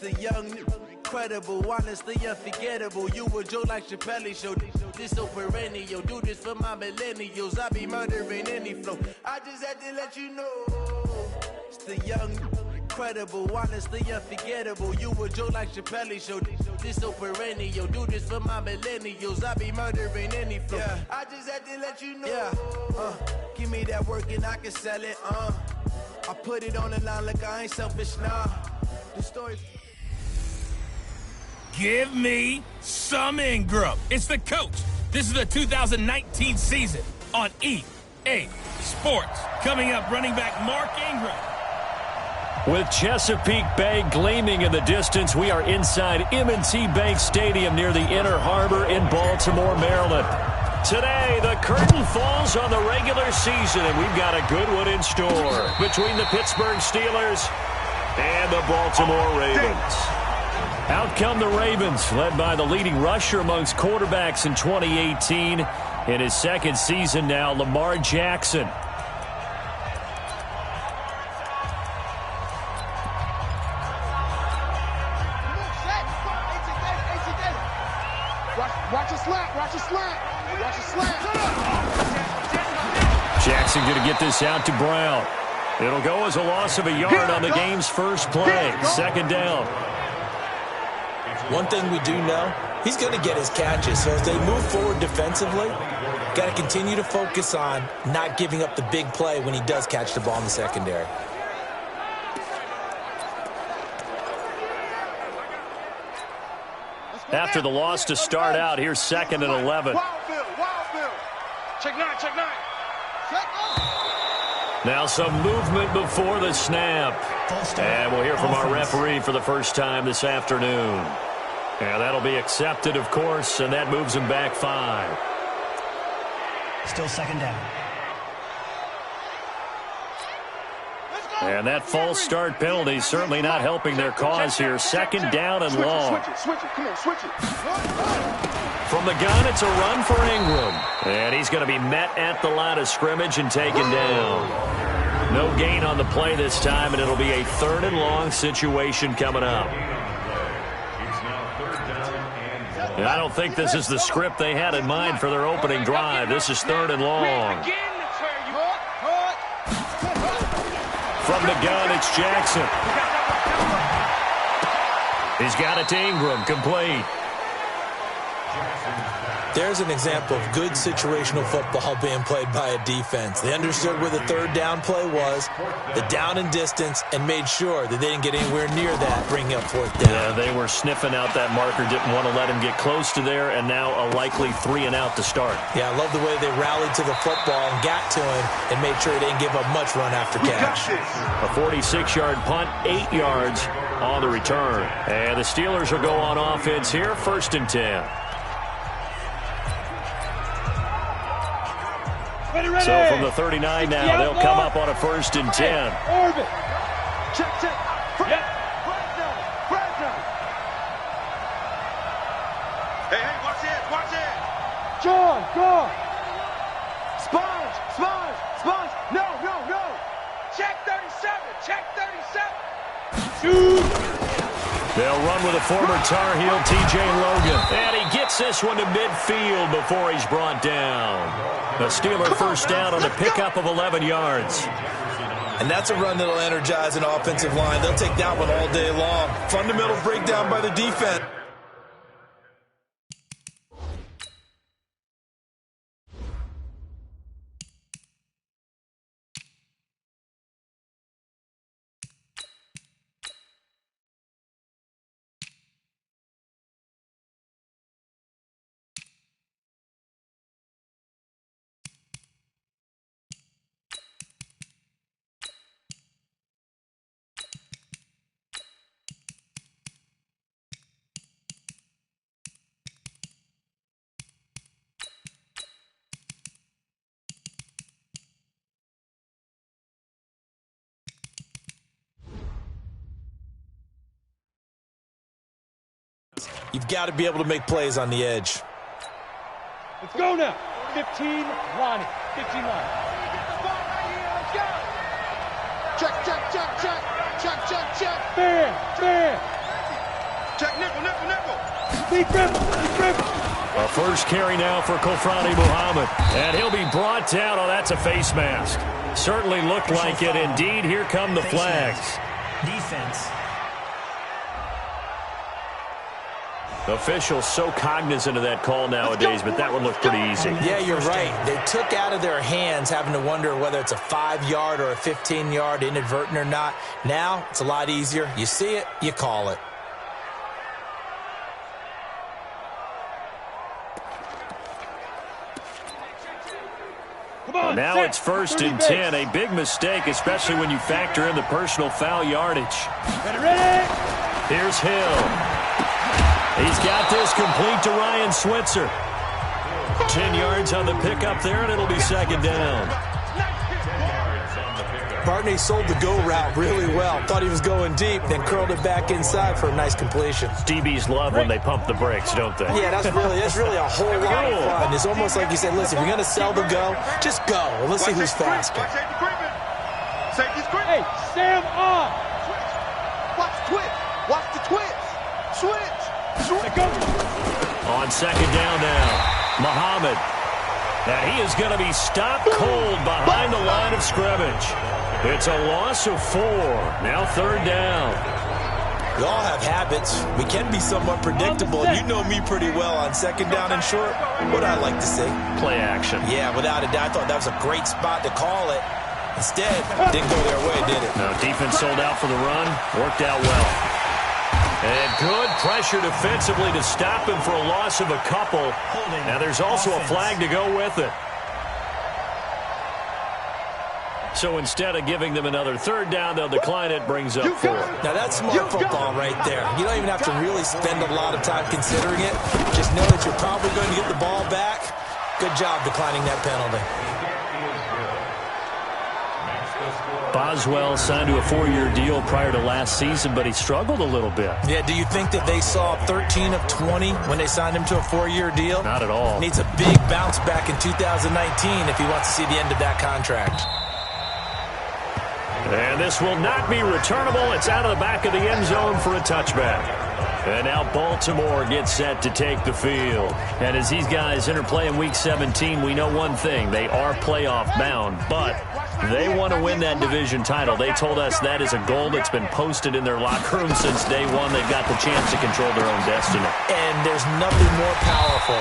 The young, incredible, honestly unforgettable. You a joke like Chappelle Show. This so perennial. Do this for my millennials. I be murdering any flow. I just had to let you know. It's the young, incredible, honestly unforgettable. You a joke like Chappelle Show. This so perennial. Do this for my millennials. I be murdering any flow. Yeah. I just had to let you know. Yeah. Give me that work and I can sell it. I put it on the line like I ain't selfish, nah. The story. Give me some Ingram. It's the coach. This is the 2019 season on EA Sports. Coming up, running back Mark Ingram. With Chesapeake Bay gleaming in the distance, we are inside M&T Bank Stadium near the Inner Harbor in Baltimore, Maryland. Today, the curtain falls on the regular season, and we've got a good one in store between the Pittsburgh Steelers and the Baltimore Ravens. Out come the Ravens, led by the leading rusher amongst quarterbacks in 2018. In his second season now, Lamar Jackson. Watch a slant, watch a slant, watch a slant. Jackson going to get this out to Brown. It'll go as a loss of a yard on the game's first play. Second down. One thing we do know, he's going to get his catches. So as they move forward defensively, got to continue to focus on not giving up the big play when he does catch the ball in the secondary. After the loss to start out, here's 2nd and 11. Check nine, check nine. Now some movement before the snap. And we'll hear from our referee for the first time this afternoon. And that'll be accepted, of course, and that moves him back 5. Still second down. And that false start penalty certainly not helping their cause here. Second down and long. Switch it, come on, switch it. From the gun, it's a run for Ingram. And he's going to be met at the line of scrimmage and taken down. No gain on the play this time, and it'll be a 3rd and long situation coming up. And I don't think this is the script they had in mind for their opening drive. This is 3rd and long. From the gun, it's Jackson. He's got it to Ingram, complete. There's an example of good situational football being played by a defense. They understood where the 3rd down play was, the down and distance, and made sure that they didn't get anywhere near that, bringing up 4th down. Yeah, they were sniffing out that marker, didn't want to let him get close to there, and now a likely 3 and out to start. Yeah, I love the way they rallied to the football and got to him and made sure they didn't give up much run after catch. A 46-yard punt, 8 yards on the return. And the Steelers will go on offense here, 1st and 10. So from the 39 now, they'll come up on a 1st and 10. Orbit. Check. Hey, watch it. John, go. Sponge. No. Check 37. Shoot. They'll run with a former Tar Heel, TJ Logan. And he gets this one to midfield before he's brought down. The Steeler first down on a pickup of 11 yards. And that's a run that'll energize an offensive line. They'll take that one all day long. Fundamental breakdown by the defense. You've got to be able to make plays on the edge. Let's go now. 15, Lonnie. 15 line. Let's go. Check. Man. A first carry now for Kofrani Muhammad. And he'll be brought down. Oh, that's a face mask. Certainly looked like it. Indeed, here come the flags. Defense. Officials so cognizant of that call nowadays, but that one looked pretty easy. Yeah, you're right. They took out of their hands having to wonder whether it's a 5-yard or a 15-yard inadvertent or not. Now, it's a lot easier. You see it, you call it. Now it's 1st and 10. A big mistake, especially when you factor in the personal foul yardage. Here's Hill. He's got this complete to Ryan Switzer. 10 yards on the pickup there, and it'll be 2nd down. Bartney sold the go route really well. Thought he was going deep, then curled it back inside for a nice completion. DBs love when they pump the brakes, don't they? Yeah, that's really a whole lot of fun. It's almost like you said, listen, if you're going to sell the go, just go. And let's see who's faster. Hey, Sam on. Watch twitch. Watch the twitch. Switch. On 2nd down now, Muhammad. And he is going to be stopped cold behind the line of scrimmage. It's a loss of 4. Now 3rd down. We all have habits. We can be somewhat predictable. You know me pretty well on 2nd down and short. What I like to say? Play action. Yeah, without a doubt. I thought that was a great spot to call it. Instead, didn't go their way, did it? No, defense sold out for the run. Worked out well. And good pressure defensively to stop him for a loss of a couple. Now there's also a flag to go with it. So instead of giving them another 3rd down, they'll decline it, brings up 4. Now that's smart football right there. You don't even have to really spend a lot of time considering it. Just know that you're probably going to get the ball back. Good job declining that penalty. Boswell signed to a 4-year deal prior to last season, but he struggled a little bit. Yeah, do you think that they saw 13 of 20 when they signed him to a 4-year deal? Not at all. Needs a big bounce back in 2019 if he wants to see the end of that contract. And this will not be returnable. It's out of the back of the end zone for a touchback. And now Baltimore gets set to take the field. And as these guys interplay in Week 17, we know one thing. They are playoff bound, but they want to win that division title. They told us that is a goal that's been posted in their locker room since day one. They've got the chance to control their own destiny. And there's nothing more powerful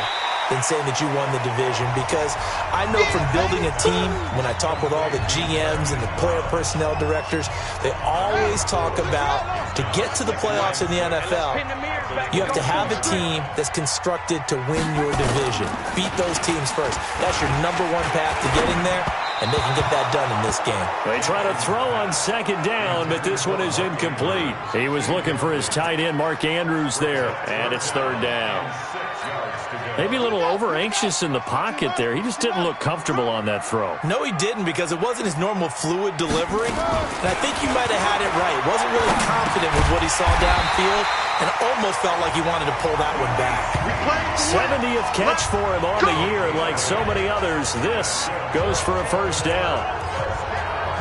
than saying that you won the division, because I know from building a team, when I talk with all the GMs and the player personnel directors, they always talk about, to get to the playoffs in the NFL, you have to have a team that's constructed to win your division. Beat those teams first. That's your #1 path to getting there, and they can get that done in this game. They try to throw on 2nd down, but this one is incomplete. He was looking for his tight end, Mark Andrews, there, and it's 3rd down. Maybe a little over-anxious in the pocket there. He just didn't look comfortable on that throw. No, he didn't, because it wasn't his normal fluid delivery. And I think you might have had it right. Wasn't really confident with what he saw downfield, and almost felt like he wanted to pull that one back. 70th catch for him on the year, and like so many others, this goes for a 1st down.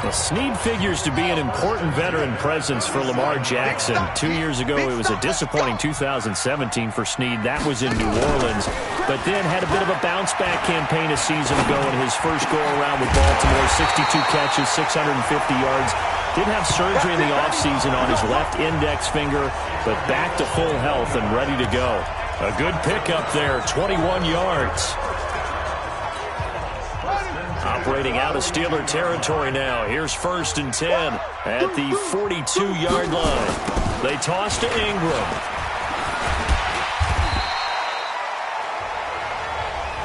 Now, Snead figures to be an important veteran presence for Lamar Jackson. 2 years ago, it was a disappointing 2017 for Snead. That was in New Orleans, but then had a bit of a bounce-back campaign a season ago in his first go-around with Baltimore. 62 catches, 650 yards. Did have surgery in the offseason on his left index finger, but back to full health and ready to go. A good pickup there, 21 yards. Operating out of Steeler territory now. Here's 1st and 10 at the 42-yard line. They toss to Ingram.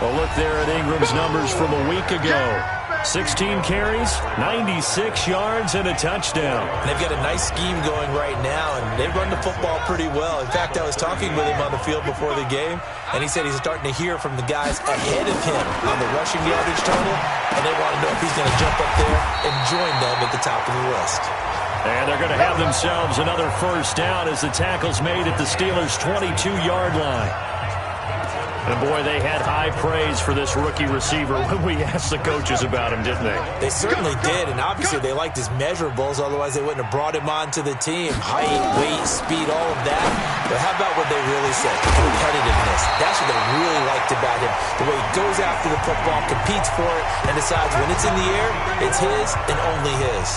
A look there at Ingram's numbers from a week ago. 16 carries, 96 yards, and a touchdown. And they've got a nice scheme going right now, and they run the football pretty well. In fact, I was talking with him on the field before the game, and he said he's starting to hear from the guys ahead of him on the rushing yardage total, and they want to know if he's going to jump up there and join them at the top of the list. And they're going to have themselves another 1st down as the tackle's made at the Steelers' 22-yard line. And, boy, they had high praise for this rookie receiver when we asked the coaches about him, didn't they? They certainly did, and obviously they liked his measurables. Otherwise, they wouldn't have brought him onto the team. Height, weight, speed, all of that. But how about what they really said? Competitiveness. That's what they really liked about him. The way he goes after the football, competes for it, and decides when it's in the air, it's his and only his.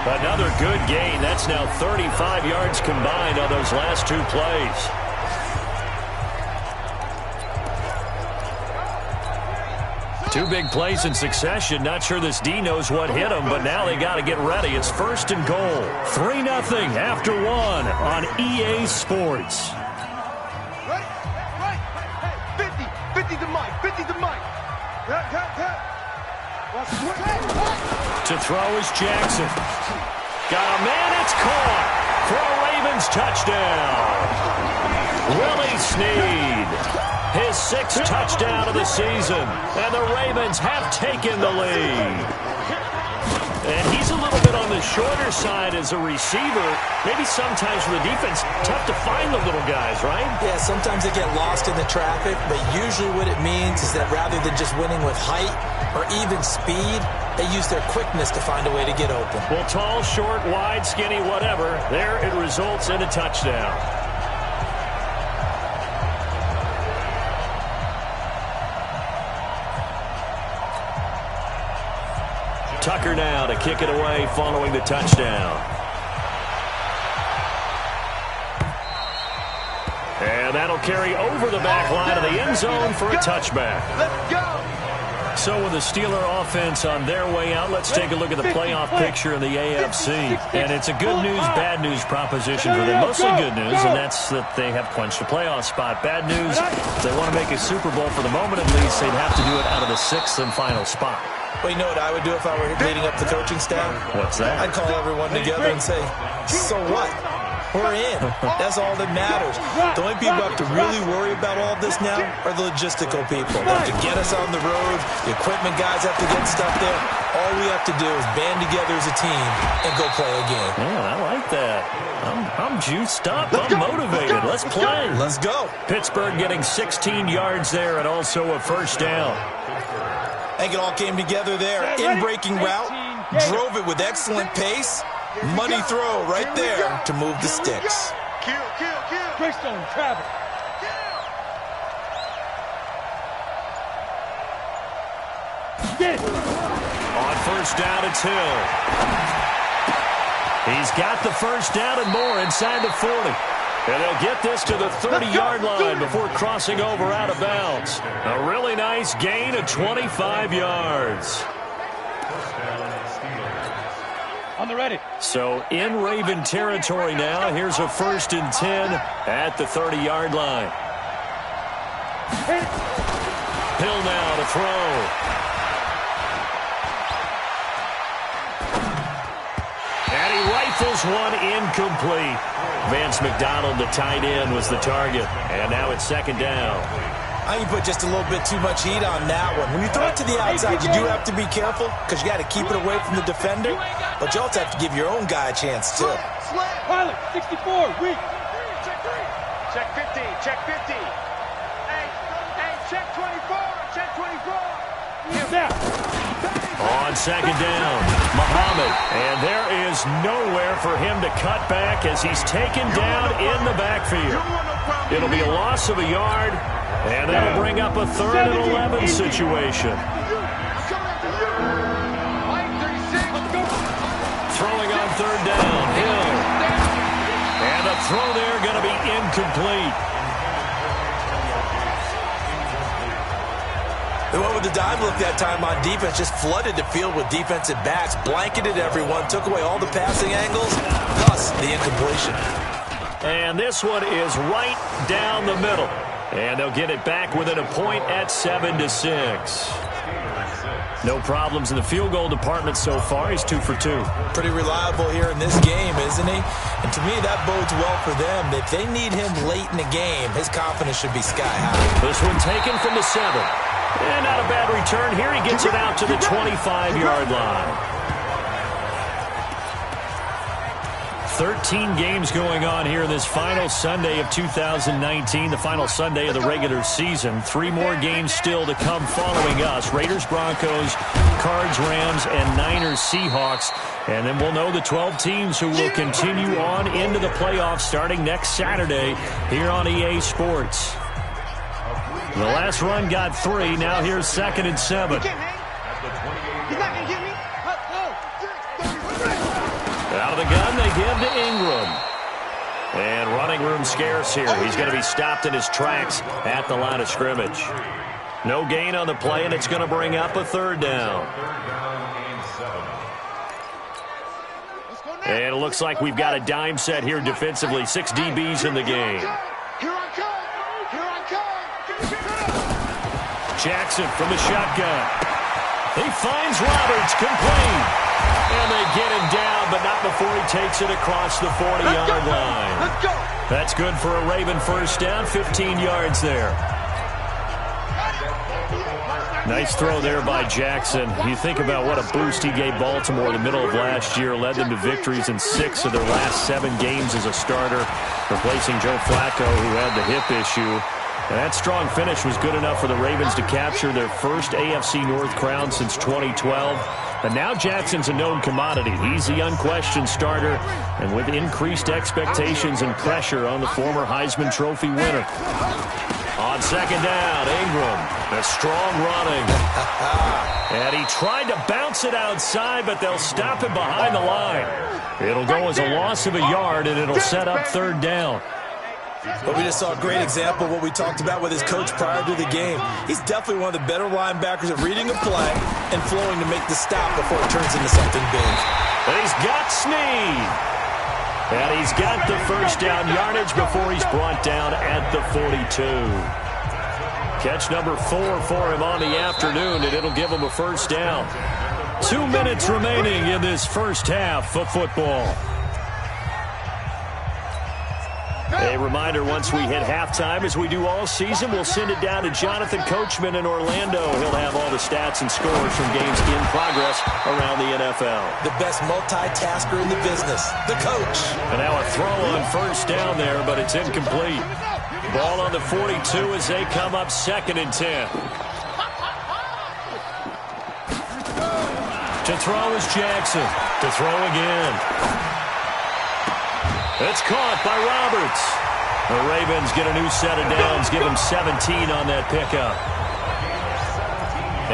Another good gain. That's now 35 yards combined on those last 2 plays. Two big plays in succession. Not sure this D knows what hit him, but now they got to get ready. It's 1st and goal. 3-0 after 1 on EA Sports. Ready? Right. Hey, 50 to Mike. 50 to Mike. To throw is Jackson. Got a man. It's caught for a Ravens touchdown. Willie Snead. His 6th touchdown of the season, and the Ravens have taken the lead. And he's a little bit on the shorter side as a receiver. Maybe sometimes for the defense, tough to find the little guys, right? Yeah, sometimes they get lost in the traffic, but usually what it means is that rather than just winning with height or even speed, they use their quickness to find a way to get open. Well, tall, short, wide, skinny, whatever, there it results in a touchdown. Tucker now to kick it away following the touchdown. And that'll carry over the back line of the end zone for a touchback. Let's go. So with the Steeler offense on their way out, let's take a look at the playoff picture in the AFC. And it's a good news, bad news proposition for them. Mostly good news, and that's that they have clinched a playoff spot. Bad news, if they want to make a Super Bowl for the moment at least, they'd have to do it out of the 6th and final spot. Well, you know what I would do if I were leading up the coaching staff? What's that? I'd call everyone together and say, so what? We're in. That's all that matters. The only people who have to really worry about all this now are the logistical people. They have to get us on the road. The equipment guys have to get stuff there. All we have to do is band together as a team and go play a game. Yeah, I like that. I'm juiced up. I'm motivated. Let's play. Let's go. Pittsburgh getting 16 yards there and also a 1st down. I think it all came together there. In-breaking route. Drove it with excellent pace. Money throw right there to move the sticks. Kill. Greystone, travel. On 1st down, it's Hill. He's got the 1st down and more inside the 40. And they'll get this to the 30-yard line before crossing over out of bounds. A really nice gain of 25 yards. On the ready. So in Raven territory now. Here's a 1st and 10 at the 30-yard line. Hill now to throw. And he rifles one incomplete. Vance McDonald, the tight end, was the target. And now it's 2nd down. I think you put just a little bit too much heat on that one. When you throw it to the outside, you do have to be careful because you got to keep it away from the defender. But you also have to give your own guy a chance, too. Pilot, 64, weak. Check 50, check 50. Hey, check 24, check 24. Snap. On 2nd down, Muhammad. And there is nowhere for him to cut back as he's taken down in the backfield. It'll be a loss of a yard, and that'll bring up a 3rd and 11 situation. Throwing on 3rd down, Hill. And the throw there going to be incomplete. They went with the dime look that time on defense, just flooded the field with defensive backs, blanketed everyone, took away all the passing angles, thus the incompletion. And this one is right down the middle. And they'll get it back within a point at 7-6. No problems in the field goal department so far. He's 2 for 2. Pretty reliable here in this game, isn't he? And to me, that bodes well for them. If they need him late in the game, his confidence should be sky high. This one taken from the 7. And not a bad return here. He gets it out to the 25-yard line. 13 games going on here this final Sunday of 2019, the final Sunday of the regular season. 3 more games still to come following us. Raiders, Broncos, Cards, Rams, and Niners, Seahawks. And then we'll know the 12 teams who will continue on into the playoffs starting next Saturday here on EA Sports. The last run got 3. Now here's 2nd and 7. Out of the gun, they give to Ingram. And running room scarce here. He's going to be stopped in his tracks at the line of scrimmage. No gain on the play, and it's going to bring up a 3rd down. And it looks like we've got a dime set here defensively. 6 DBs in the game. Jackson from the shotgun. He finds Roberts, complete. And they get him down, but not before he takes it across the 40-yard line. Let's go. That's good for a Raven first down, 15 yards there. Nice throw there by Jackson. You think about what a boost he gave Baltimore in the middle of last year, led them to victories in 6 of their last 7 games as a starter, replacing Joe Flacco, who had the hip issue. And that strong finish was good enough for the Ravens to capture their first AFC North crown since 2012. But now Jackson's a known commodity. He's the unquestioned starter, and with increased expectations and pressure on the former Heisman Trophy winner. On 2nd down, Ingram, a strong running. And he tried to bounce it outside, but they'll stop him behind the line. It'll go as a loss of a yard, and it'll set up 3rd down. But we just saw a great example of what we talked about with his coach prior to the game. He's definitely one of the better linebackers at reading a play and flowing to make the stop before it turns into something big. And he's got Snead. And he's got the first down yardage before he's brought down at the 42. Catch number 4 for him on the afternoon, and it'll give him a first down. 2 minutes remaining in this first half of football. A reminder, once we hit halftime, as we do all season, we'll send it down to Jonathan Coachman in Orlando. He'll have all the stats and scores from games in progress around the NFL. The best multitasker in the business, the coach. And now a throw on first down there, but it's incomplete. Ball on the 42 as they come up 2nd and 10. To throw is Jackson. To throw again. It's caught by Roberts. The Ravens get a new set of downs, give him 17 on that pickup.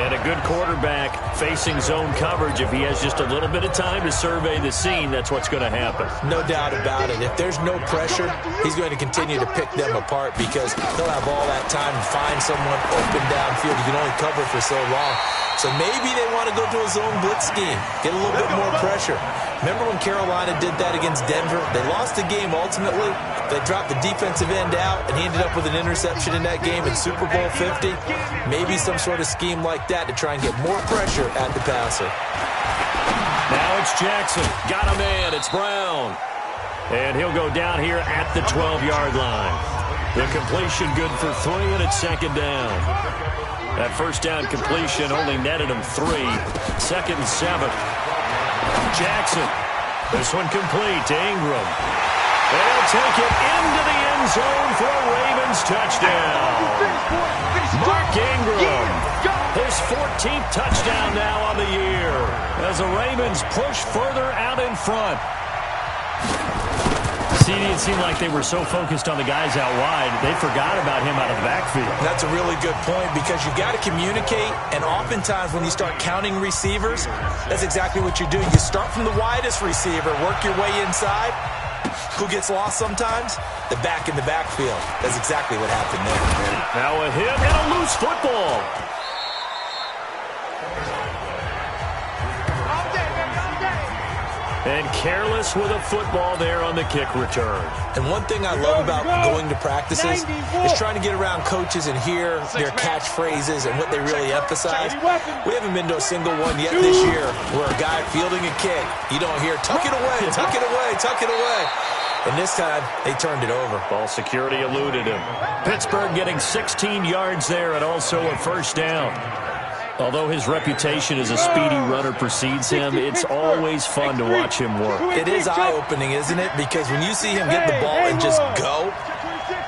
And a good quarterback facing zone coverage. If he has just a little bit of time to survey the scene, that's what's going to happen. No doubt about it. If there's no pressure, he's going to continue to pick them apart because he'll have all that time to find someone open downfield. You can only cover for so long. So maybe they want to go to a zone blitz scheme, get a little bit more pressure. Remember when Carolina did that against Denver? They lost the game ultimately. They dropped the defensive end out, and he ended up with an interception in that game in Super Bowl 50. Maybe some sort of scheme like that to try and get more pressure at the passer. Now it's Jackson. Got a man. It's Brown. And he'll go down here at the 12-yard line. The completion good for 3, and it's 2nd down. That first down completion only netted him 3. 2nd and 7. Jackson. This one complete to Ingram. They'll take it into the end zone for a Ravens touchdown. Mark Ingram. His 14th touchdown now on the year as the Ravens push further out in front. It seemed like they were so focused on the guys out wide, they forgot about him out of the backfield. That's a really good point because you've got to communicate, and oftentimes when you start counting receivers, that's exactly what you do. You start from the widest receiver, work your way inside. Who gets lost sometimes? The back in the backfield. That's exactly what happened there. Now a hit and a loose football. And careless with a football there on the kick return. And one thing I love about going to practices is trying to get around coaches and hear their catchphrases and what they really emphasize. We haven't been to a single one yet this year where a guy fielding a kick, you don't hear, tuck it away, tuck it away, tuck it away. And this time, they turned it over. Ball security eluded him. Pittsburgh getting 16 yards there and also a first down. Although his reputation as a speedy runner precedes him, it's always fun to watch him work. It is eye-opening, isn't it? Because when you see him get the ball and just go,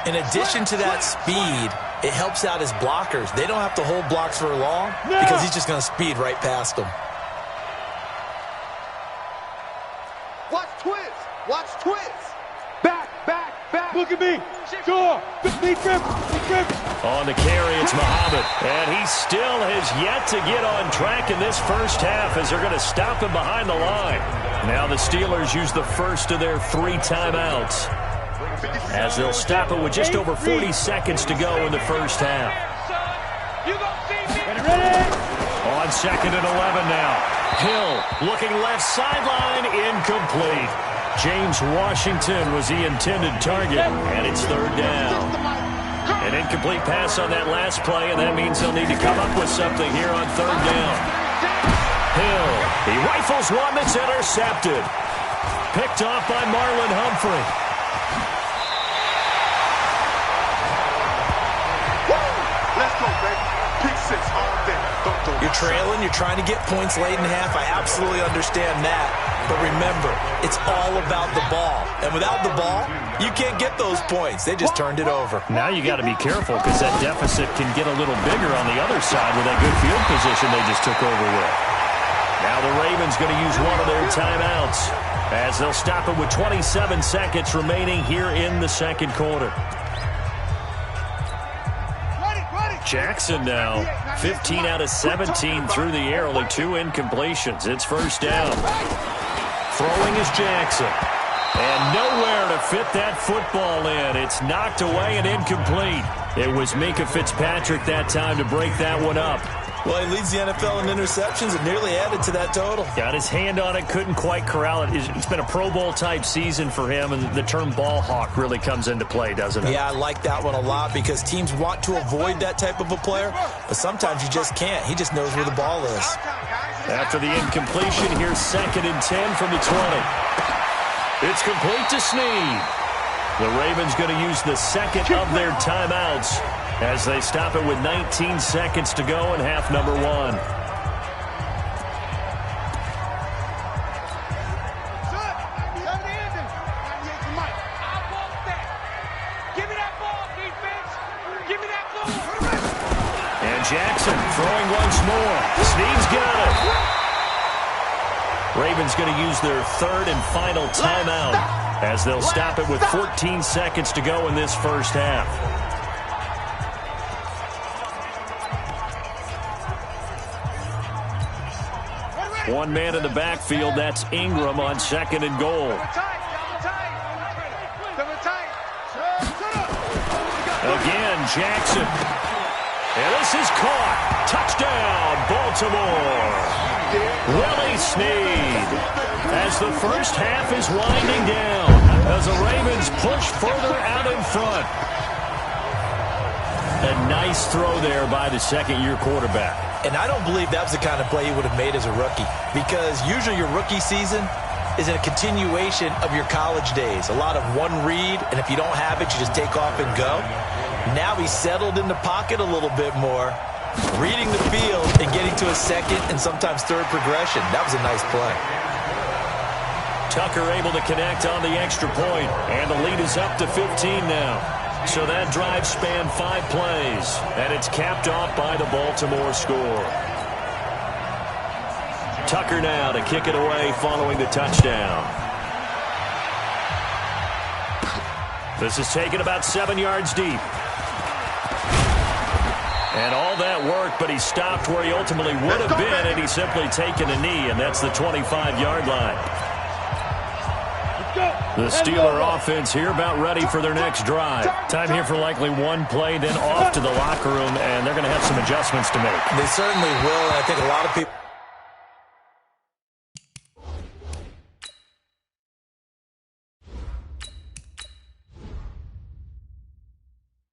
in addition to that speed, it helps out his blockers. They don't have to hold blocks for long because he's just going to speed right past them. Watch twist. Watch twist. Back, back, back. Look at me. Score. Deep grip. Deep grip. On the carry, it's Muhammad. And he still has yet to get on track in this first half as they're going to stop him behind the line. Now the Steelers use the first of their 3 timeouts as they'll stop it with just over 40 seconds to go in the first half. On 2nd and 11 now. Hill looking left sideline, incomplete. James Washington was the intended target, and it's 3rd down. An incomplete pass on that last play, and that means they'll need to come up with something here on 3rd down. Hill, he rifles one that's intercepted. Picked off by Marlon Humphrey. Let's go, baby. Pick 6 all day. You're trailing, you're trying to get points late in half. I absolutely understand that. But remember, it's all about the ball. And without the ball, you can't get those points. They just turned it over. Now you got to be careful because that deficit can get a little bigger on the other side with that good field position they just took over with. Now the Ravens going to use one of their timeouts as they'll stop it with 27 seconds remaining here in the 2nd quarter. Jackson now 15 out of 17 through the air, only 2 incompletions. It's 1st down. Throwing is Jackson. And nowhere to fit that football in. It's knocked away and incomplete. It was Minkah Fitzpatrick that time to break that one up. Well, he leads the NFL in interceptions and nearly added to that total. Got his hand on it, couldn't quite corral it. It's been a Pro Bowl-type season for him, and the term ball hawk really comes into play, doesn't it? Yeah, I like that one a lot because teams want to avoid that type of a player, but sometimes you just can't. He just knows where the ball is. After the incompletion, here's 2nd and 10 from the 20. It's complete to Snead. The Ravens going to use the 2nd of their timeouts as they stop it with 19 seconds to go in half number 1. And Jackson throwing once more. Snead's got it. Ravens going to use their 3rd and final timeout as they'll stop it with 14 seconds to go in this first half. One man in the backfield, that's Ingram on 2nd and goal. Again, Jackson. And this is caught. Touchdown, Baltimore. Willie Snead. As the first half is winding down, as the Ravens push further out in front. A nice throw there by the 2nd-year quarterback. And I don't believe that was the kind of play he would have made as a rookie because usually your rookie season is a continuation of your college days. A lot of one read, and if you don't have it, you just take off and go. Now he's settled in the pocket a little bit more, reading the field and getting to a 2nd and sometimes 3rd progression. That was a nice play. Tucker able to connect on the extra point, and the lead is up to 15 now. So that drive spanned 5 plays, and it's capped off by the Baltimore score. Tucker now to kick it away following the touchdown. This is taken about 7 yards deep. And all that work, but he stopped where he ultimately would have been, and he's simply taken a knee, and that's the 25-yard line. The Steeler offense here about ready for their next drive. Time here for likely one play, then off to the locker room, and they're going to have some adjustments to make. They certainly will, and I think a lot of people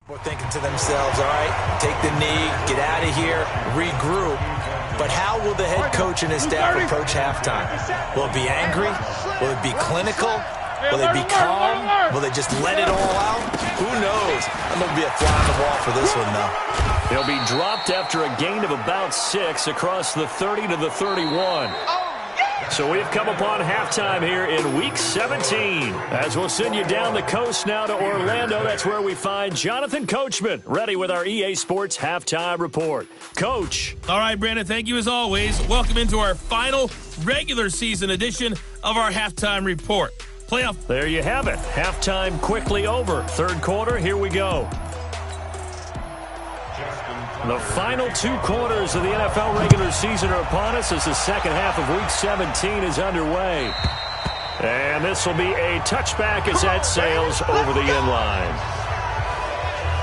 are thinking to themselves, all right, take the knee, get out of here, regroup. But how will the head coach and his staff approach halftime? Will it be angry? Will it be clinical? Will they be calm? Will they just let it all out? Who knows? I'm going to be a fly on the wall for this one, though. He'll be dropped after a gain of about 6 across the 30 to the 31. So we've come upon halftime here in Week 17. As we'll send you down the coast now to Orlando, that's where we find Jonathan Coachman, ready with our EA Sports Halftime Report. Coach. All right, Brandon, thank you as always. Welcome into our final regular season edition of our Halftime Report. Playoff. There you have it. Halftime quickly over. Third quarter, here we go. The final 2 quarters of the NFL regular season are upon us as the second half of Week 17 is underway. And this will be a touchback as that sails over the end line.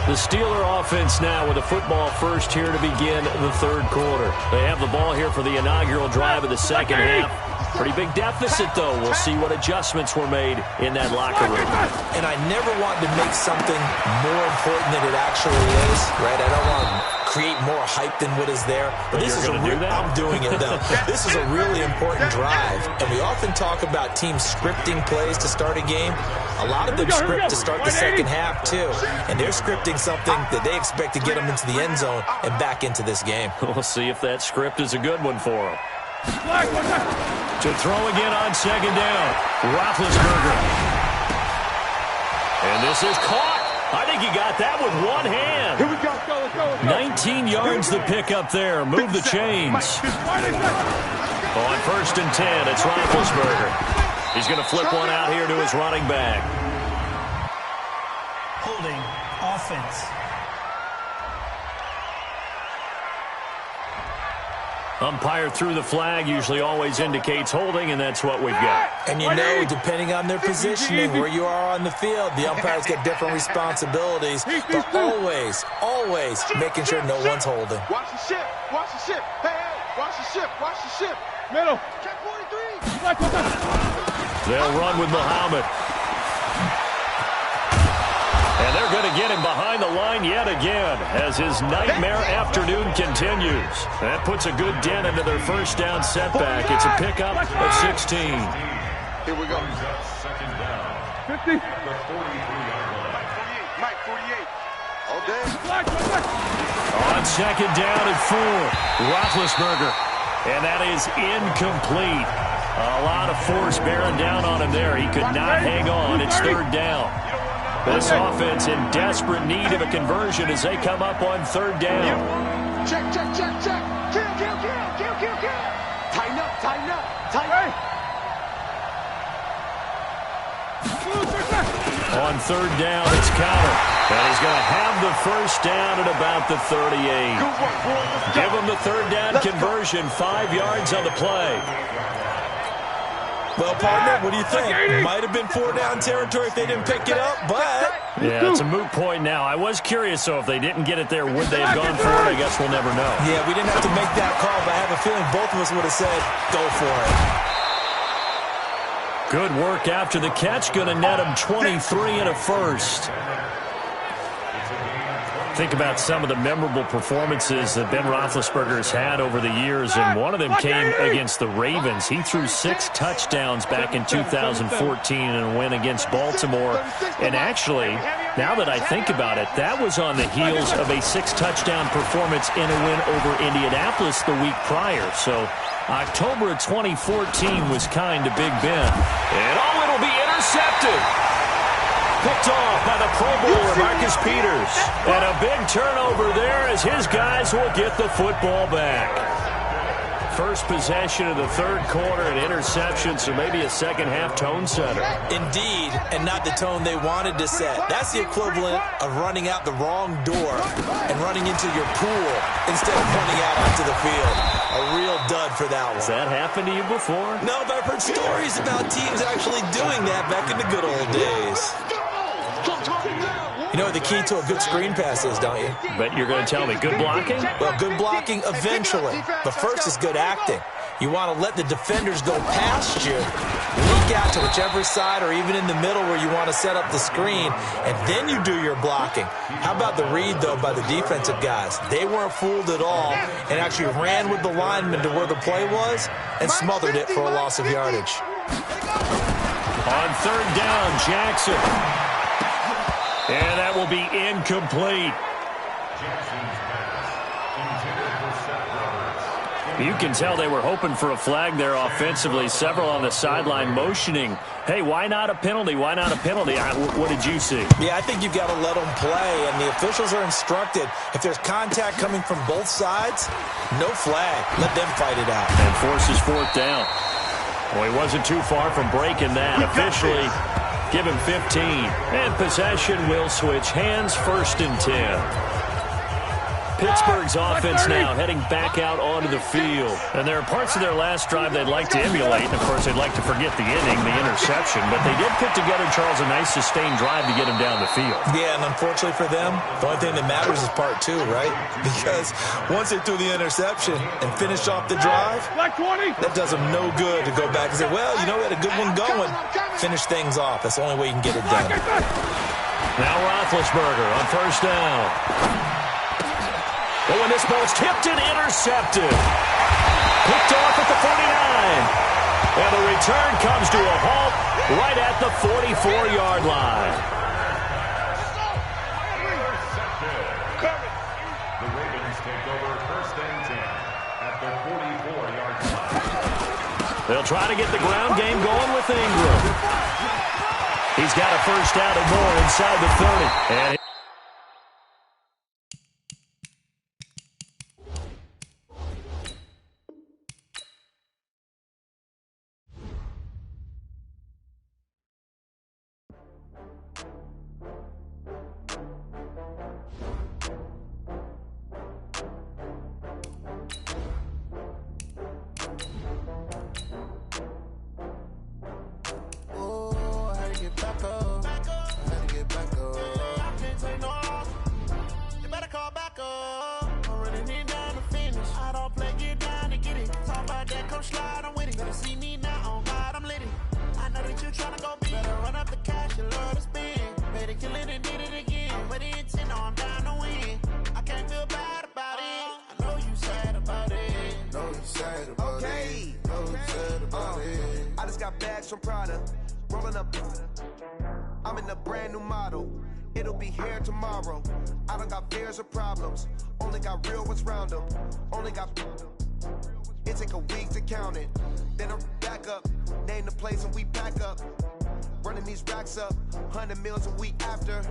The Steeler offense now with a football first here to begin the third quarter. They have the ball here for the inaugural drive of the second half. Pretty big deficit, though. We'll see what adjustments were made in that locker room. And I never want to make something more important than it actually is, right? I don't want to create more hype than what is there. But this is I'm doing it, though. This is a really important drive. And we often talk about teams scripting plays to start a game. A lot of them script to start the second half, too. And they're scripting something that they expect to get them into the end zone and back into this game. We'll see if that script is a good one for them. To throw again on second down, Roethlisberger. And this is caught. I think he got that with one hand. Here we go. Let's go. 19 yards the pick up there. Move the chains. On first and 10, it's Roethlisberger. He's going to flip one out here to his running back. Holding offense. Umpire threw the flag, usually always indicates holding, and that's what we've got. And you know, depending on their positioning, where you are on the field, the umpires get different responsibilities, but always making sure no one's holding. Watch the ship. Hey, watch the ship. Middle. Check 43. They'll run with Muhammad. And they're going to get him behind the line yet again as his nightmare afternoon continues. That puts a good dent into their first down setback. It's a pickup of 16. Here we go. 50. Mike, 48. All day. On second down and 4, Roethlisberger. And that is incomplete. A lot of force bearing down on him there. He could not hang on. It's third down. This offense in desperate need of a conversion as they come up on third down. Check. Kill. Tighten up. On third down, it's Counter. And he's going to have the first down at about the 38. Give him the third down conversion, 5 yards on the play. Well, partner, what do you think? Might have been 4-down territory if they didn't pick it up, but... Yeah, it's a moot point now. I was curious, though, if they didn't get it there, would they have gone for it? I guess we'll never know. Yeah, we didn't have to make that call, but I have a feeling both of us would have said, go for it. Good work after the catch. Going to net him 23 and a first. Think about some of the memorable performances that Ben Roethlisberger has had over the years, and one of them came against the Ravens. He threw 6 touchdowns back in 2014 in a win against Baltimore. And actually, now that I think about it, that was on the heels of a 6-touchdown performance in a win over Indianapolis the week prior. So October of 2014 was kind to Big Ben. And it'll be intercepted. Picked off by the Pro Bowler, Marcus Peters. And a big turnover there as his guys will get the football back. First possession of the third quarter, an interception, so maybe a second-half tone setter. Indeed, and not the tone they wanted to set. That's the equivalent of running out the wrong door and running into your pool instead of running out onto the field. A real dud for that one. Has that happened to you before? No, but I've heard stories about teams actually doing that back in the good old days. You know what the key to a good screen pass is, don't you? But you're going to tell me good blocking? Well, good blocking eventually. But first is good acting. You want to let the defenders go past you, leak out to whichever side or even in the middle where you want to set up the screen, and then you do your blocking. How about the read, though, by the defensive guys? They weren't fooled at all and actually ran with the lineman to where the play was and smothered it for a loss of yardage. On third down, Jackson. And that will be incomplete. You can tell they were hoping for a flag there offensively. Several on the sideline motioning, hey, why not a penalty? Why not a penalty? What did you see? Yeah, I think you've got to let them play, and the officials are instructed, if there's contact coming from both sides, no flag. Let them fight it out. And forces fourth down. Well, he wasn't too far from breaking that. Officially, give him 15. And possession will switch hands, 1st and 10. Pittsburgh's offense now heading back out onto the field. And there are parts of their last drive they'd like to emulate. And, of course, they'd like to forget the inning, the interception. But they did put together, Charles, a nice sustained drive to get him down the field. Yeah, and unfortunately for them, the only thing that matters is part 2, right? Because once they threw the interception and finished off the drive, that does them no good to go back and say, well, you know, we had a good one going. Finish things off. That's the only way you can get it done. Now Roethlisberger on 1st down. Oh, and this ball's tipped and intercepted. Picked off at the 49. And the return comes to a halt right at the 44-yard line. The Ravens take over 1st and 10 at the 44-yard line. They'll try to get the ground game going with Ingram. He's got a 1st down and more inside the 30. And I'm in a brand new model. It'll be here tomorrow. I don't got fears or problems. Only got real ones round them. Only got. It take a week to count it. Then I'm back up. Name the place and we pack up. Running these racks up. 100 meals a week after.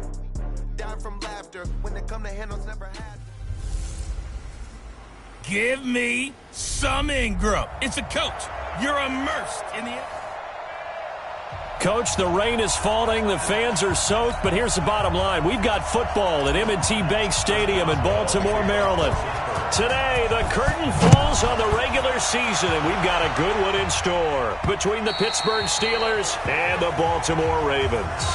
Down from laughter. When they come to handles, never had. Give me some Ingram. It's a coach. You're immersed in the... Coach, the rain is falling, the fans are soaked, but here's the bottom line. We've got football at M&T Bank Stadium in Baltimore, Maryland. Today, the curtain falls on the regular season, and we've got a good one in store between the Pittsburgh Steelers and the Baltimore Ravens.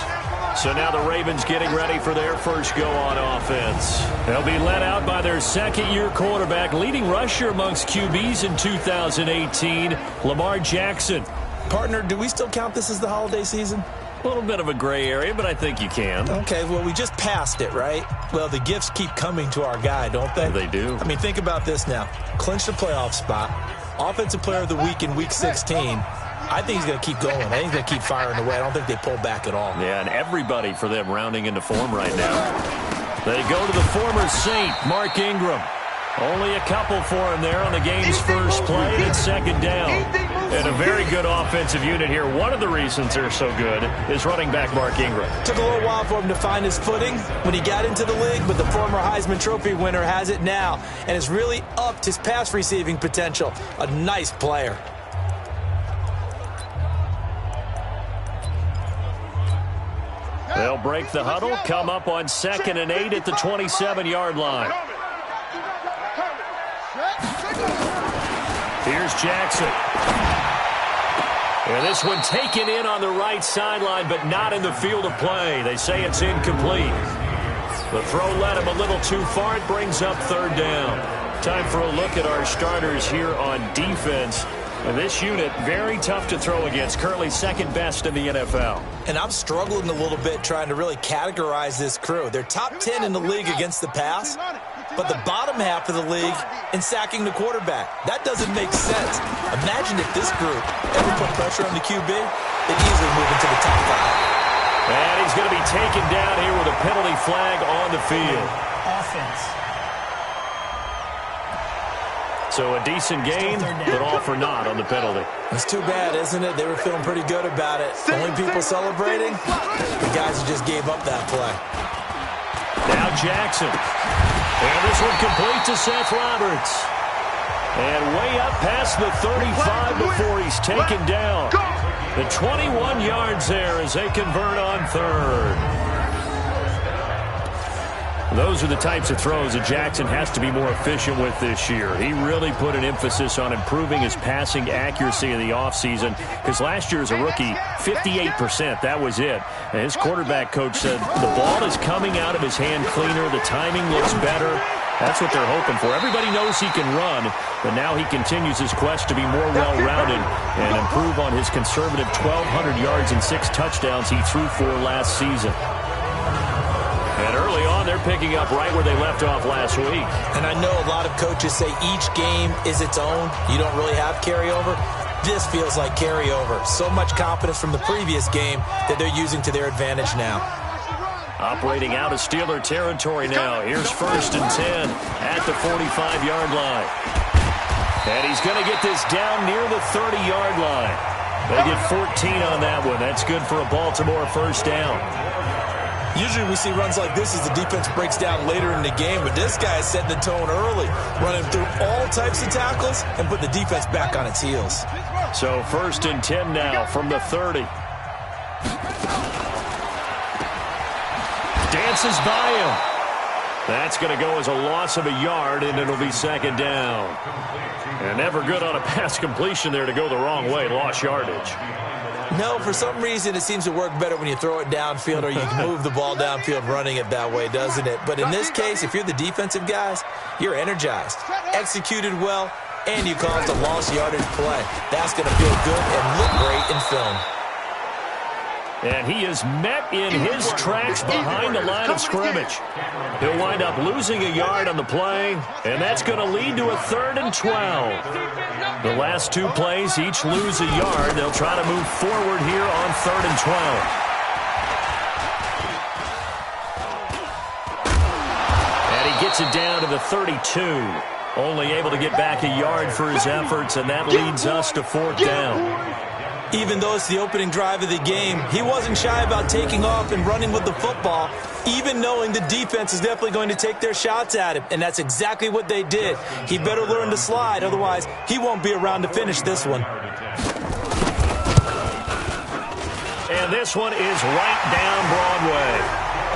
So now the Ravens getting ready for their first go on offense. They'll be led out by their second-year quarterback, leading rusher amongst QBs in 2018, Lamar Jackson. Partner, do we still count this as the holiday season? A little bit of a gray area, but I think you can. Okay, well, we just passed it, right? Well, the gifts keep coming to our guy, don't they? They do. I mean, think about this now. Clinched a playoff spot. Offensive Player of the Week in Week 16. I think he's going to keep going. I think he's going to keep firing away. I don't think they pull back at all. Yeah, and everybody for them rounding into form right now. They go to the former Saint, Mark Ingram. Only a couple for him there on the game's first play, and it's second down. And a very good offensive unit here. One of the reasons they're so good is running back Mark Ingram. Took a little while for him to find his footing when he got into the league, but the former Heisman Trophy winner has it now and has really upped his pass receiving potential. A nice player. They'll break the huddle, come up on 2nd and 8 at the 27-yard line. Here's Jackson. And this one taken in on the right sideline, but not in the field of play. They say it's incomplete. The throw led him a little too far. It brings up 3rd down. Time for a look at our starters here on defense. And this unit, very tough to throw against. Currently 2nd best in the NFL. And I'm struggling a little bit trying to really categorize this crew. They're top 10 in the league against the pass, but the bottom half of the league in sacking the quarterback. That doesn't make sense. Imagine if this group ever put pressure on the QB, they'd easily move into the top 5. And he's going to be taken down here with a penalty flag on the field. Offense. So a decent gain, but all for naught on the penalty. It's too bad, isn't it? They were feeling pretty good about it. The only people celebrating, the guys who just gave up that play. Now Jackson. And this one complete to Seth Roberts. And way up past the 35 before he's taken down. The 21 yards there as they convert on third. Those are the types of throws that Jackson has to be more efficient with this year. He really put an emphasis on improving his passing accuracy in the offseason because last year as a rookie, 58%, that was it. And his quarterback coach said the ball is coming out of his hand cleaner, the timing looks better. That's what they're hoping for. Everybody knows he can run, but now he continues his quest to be more well-rounded and improve on his conservative 1,200 yards and 6 touchdowns he threw for last season. And early on, they're picking up right where they left off last week. And I know a lot of coaches say each game is its own. You don't really have carryover. This feels like carryover. So much confidence from the previous game that they're using to their advantage now. Operating out of Steeler territory now. Here's 1st and 10 at the 45-yard line. And he's going to get this down near the 30-yard line. They get 14 on that one. That's good for a Baltimore first down. Usually we see runs like this as the defense breaks down later in the game, but this guy is setting the tone early, running through all types of tackles and put the defense back on its heels. So 1st and 10 now from the 30. Dances by him. That's going to go as a loss of a yard, and it'll be 2nd down. And never good on a pass completion there to go the wrong way. Lost yardage. No, for some reason it seems to work better when you throw it downfield or you can move the ball downfield running it that way, doesn't it? But in this case, if you're the defensive guys, you're energized, executed well, and you caused a lost yardage play. That's going to feel good and look great in film. And he is met in his tracks behind the line of scrimmage. He'll wind up losing a yard on the play, and that's going to lead to a 3rd and 12. The last 2 plays each lose a yard. They'll try to move forward here on 3rd and 12. And he gets it down to the 32. Only able to get back a yard for his efforts, and that leads us to 4th down. Even though it's the opening drive of the game, he wasn't shy about taking off and running with the football, even knowing the defense is definitely going to take their shots at him, and that's exactly what they did. He better learn to slide, otherwise he won't be around to finish this one. And this one is right down Broadway.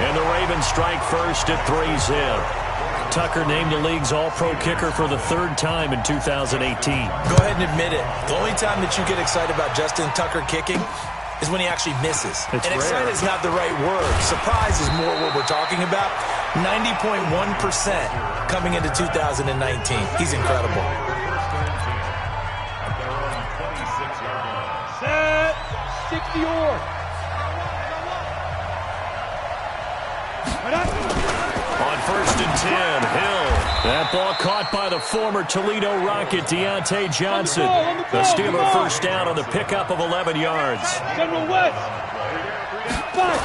And the Ravens strike first at 3-zip. Tucker named the league's all-pro kicker for the 3rd time in 2018. Go ahead and admit it. The only time that you get excited about Justin Tucker kicking is when he actually misses. It's and rare. excited is not the right word. Surprise is more what we're talking about. 90.1% coming into 2019. He's incredible. Set. 60 yards. On 1st and 10, Hill. That ball caught by the former Toledo Rocket, Deontay Johnson. The Steeler first down on the pickup of 11 yards. General West. Back.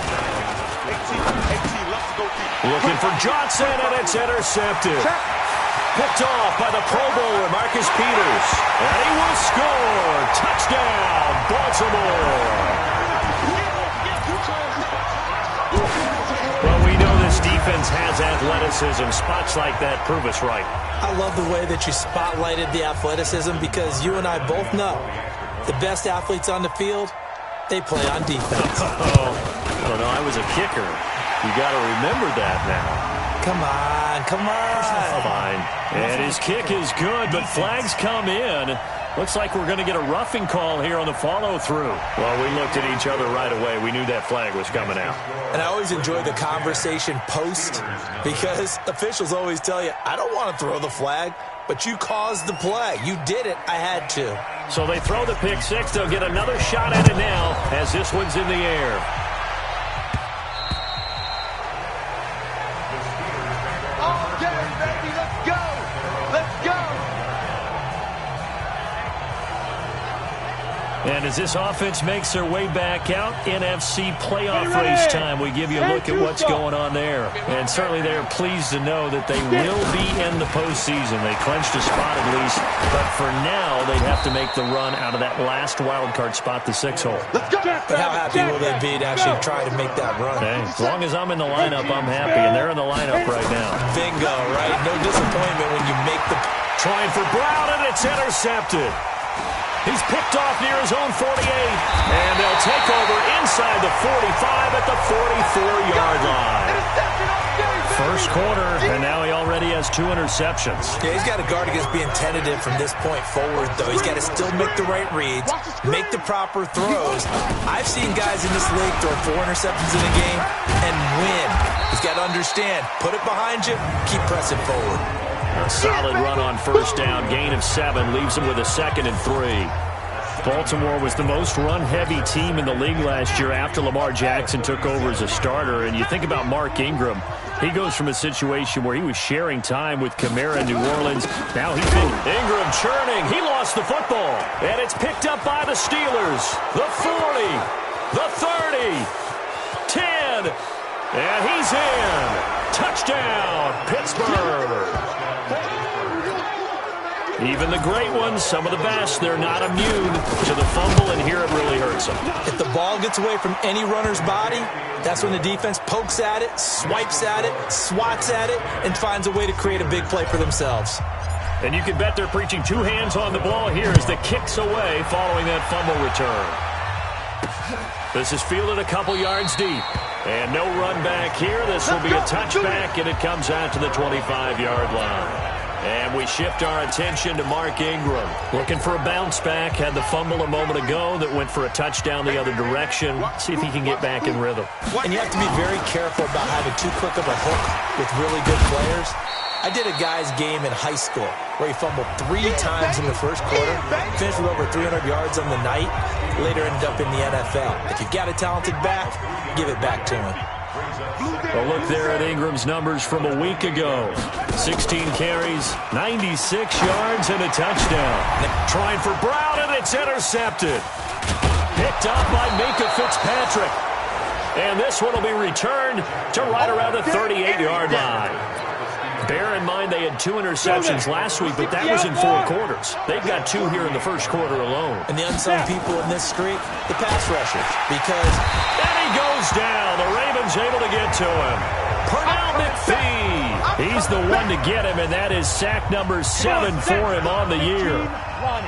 Looking for Johnson, and it's intercepted. Picked off by the Pro Bowler, Marcus Peters. And he will score. Touchdown, Baltimore. Well, we know this defense has athleticism. Spots like that prove us right. I love the way that you spotlighted the athleticism because you and I both know the best athletes on the field, they play on defense. Oh, no, I was a kicker. You got to remember that now. Come on, come on. Fine. And his kick is good, but flags come in. Looks like we're going to get a roughing call here on the follow-through. Well, we looked at each other right away. We knew that flag was coming out. And I always enjoy the conversation post because officials always tell you, I don't want to throw the flag, but you caused the play. You did it. I had to. So they throw the pick six. They'll get another shot at it now as this one's in the air. Okay, baby, let's go. Let's go. And as As this offense makes their way back out, NFC playoff race time. We give you a look at what's going on there. And certainly they're pleased to know that they will be in the postseason. They clinched a spot at least, but for now they'd have to make the run out of that last wild card spot, the 6-hole. But how happy will they be to actually try to make that run? Hey, as long as I'm in the lineup, I'm happy, and they're in the lineup right now. Bingo, right? No disappointment when you make the... Trying for Brown, and it's intercepted. He's picked off near his own 48, and they'll take over inside the 45 at the 44-yard line. First quarter, and now he already has 2 interceptions. Yeah, he's got to guard against being tentative from this point forward, though. He's got to still make the right reads, make the proper throws. I've seen guys in this league throw 4 interceptions in a game and win. He's got to understand, put it behind you, keep pressing forward. A solid run on first down, gain of 7, leaves him with a 2nd and 3. Baltimore was the most run-heavy team in the league last year after Lamar Jackson took over as a starter. And you think about Mark Ingram, he goes from a situation where he was sharing time with Kamara in New Orleans. Now he's been Ingram churning. He lost the football, and it's picked up by the Steelers. The 40, the 30, 10, and he's in. Touchdown, Pittsburgh. Even the great ones, some of the best, they're not immune to the fumble, and here it really hurts them. If the ball gets away from any runner's body, that's when the defense pokes at it, swipes at it, swats at it, and finds a way to create a big play for themselves. And you can bet they're preaching 2 hands on the ball here as the kick's away following that fumble return. This is fielded a couple yards deep. And no run back here. This will be a touchback, and it comes out to the 25-yard line. And we shift our attention to Mark Ingram. Looking for a bounce back. Had the fumble a moment ago that went for a touchdown the other direction. See if he can get back in rhythm. And you have to be very careful about having too quick of a hook with really good players. I did a guy's game in high school where he fumbled 3 times in the first quarter, finished with over 300 yards on the night, later ended up in the NFL. If you've got a talented back, give it back to him. A look there at Ingram's numbers from a week ago. 16 carries, 96 yards, and a touchdown. Trying for Brown, and it's intercepted. Picked up by Minkah Fitzpatrick. And this one will be returned to right around the 38-yard line. Bear in mind they had 2 interceptions last week, but that was in 4 quarters. They've got 2 here in the first quarter alone. And the unsung people in this streak, the pass rushers, because... And he goes down. The Ravens able to get to him. Pernell McPhee. He's the one to get him, and that is sack number 7 for him on the year.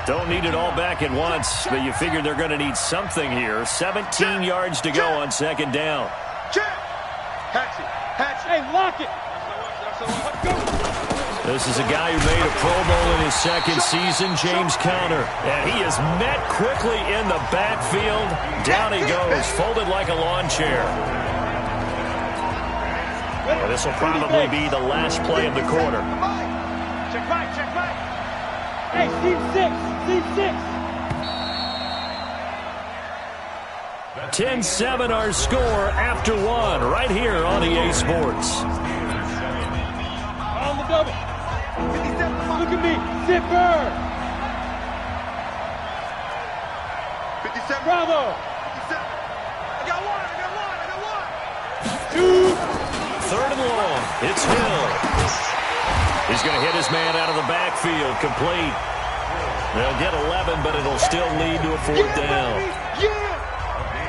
Don't need it all back at once, but you figure they're going to need something here. 17 yards to go on 2nd down. Hey, lock it. This is a guy who made a Pro Bowl in his 2nd season, James Conner. And he is met quickly in the backfield. Down he goes, folded like a lawn chair. And this will probably be the last play of the quarter. Check back. Hey, Steve 6. 10-7 our score after 1 right here on EA Sports. On the double. 57, look at me. Zipper. 57. Bravo. 57. I got one. 2. 3rd and long. It's Hill. He's going to hit his man out of the backfield. Complete. They'll get 11, but it'll still lead to a 4th down.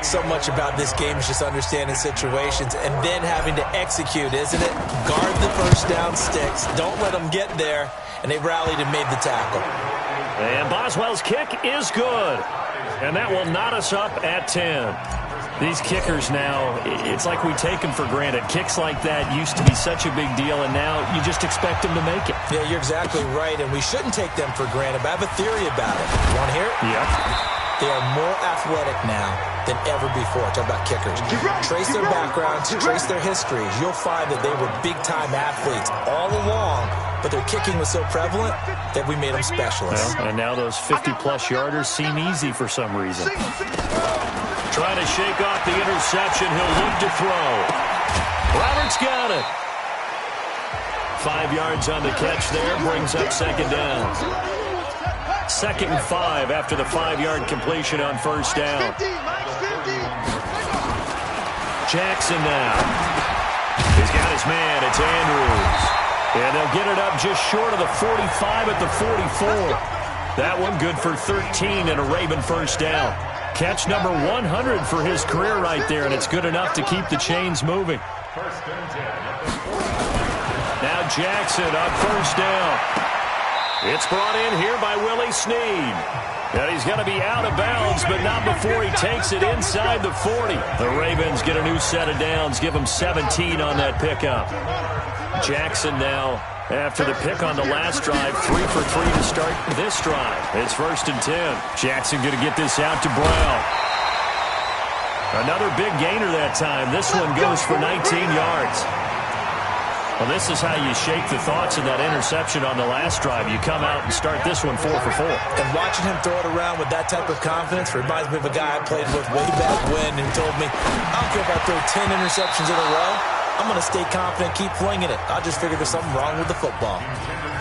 So much about this game is just understanding situations and then having to execute, isn't it? Guard the first down sticks. Don't let them get there. And they rallied and made the tackle. And Boswell's kick is good. And that will knot us up at 10. These kickers now, it's like we take them for granted. Kicks like that used to be such a big deal, and now you just expect them to make it. Yeah, you're exactly right, and we shouldn't take them for granted. But I have a theory about it. You want to hear it? Yep. They are more athletic now than ever before. Talk about kickers. Trace their backgrounds, trace their histories. You'll find that they were big-time athletes all along, but their kicking was so prevalent that we made them specialists. Well, and now those 50-plus yarders seem easy for some reason. Trying to shake off the interception. He'll look to throw. Roberts got it. 5 yards on the catch there. Brings up 2nd down. 2nd and 5 after the 5-yard completion on first down. Jackson now. He's got his man. It's Andrews. And they'll get it up just short of the 45 at the 44. That one good for 13 and a Raven first down. Catch number 100 for his career right there, and it's good enough to keep the chains moving. Now Jackson on first down. It's brought in here by Willie Snead. And he's going to be out of bounds, but not before he takes it inside the 40. The Ravens get a new set of downs, give them 17 on that pickup. Jackson now, after the pick on the last drive, 3 for 3 to start this drive. It's 1st and 10. Jackson going to get this out to Brown. Another big gainer that time. This one goes for 19 yards. Well, this is how you shake the thoughts in that interception on the last drive. You come out and start this one 4 for 4. And watching him throw it around with that type of confidence reminds me of a guy I played with way back when who told me, I don't care if I throw 10 interceptions in a row. I'm going to stay confident, keep flinging it. I just figured there's something wrong with the football.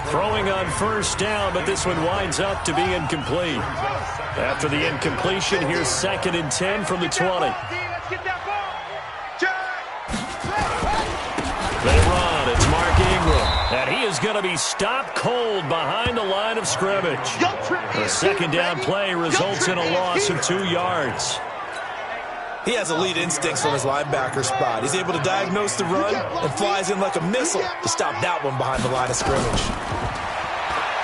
Throwing on first down, but this one winds up to be incomplete. After the incompletion, here's 2nd and 10 from the 20. They run. It's Mark Ingram. And he is going to be stopped cold behind the line of scrimmage. The 2nd down play results in a loss of 2 yards. He has elite instincts from his linebacker spot. He's able to diagnose the run and flies in like a missile to stop that one behind the line of scrimmage.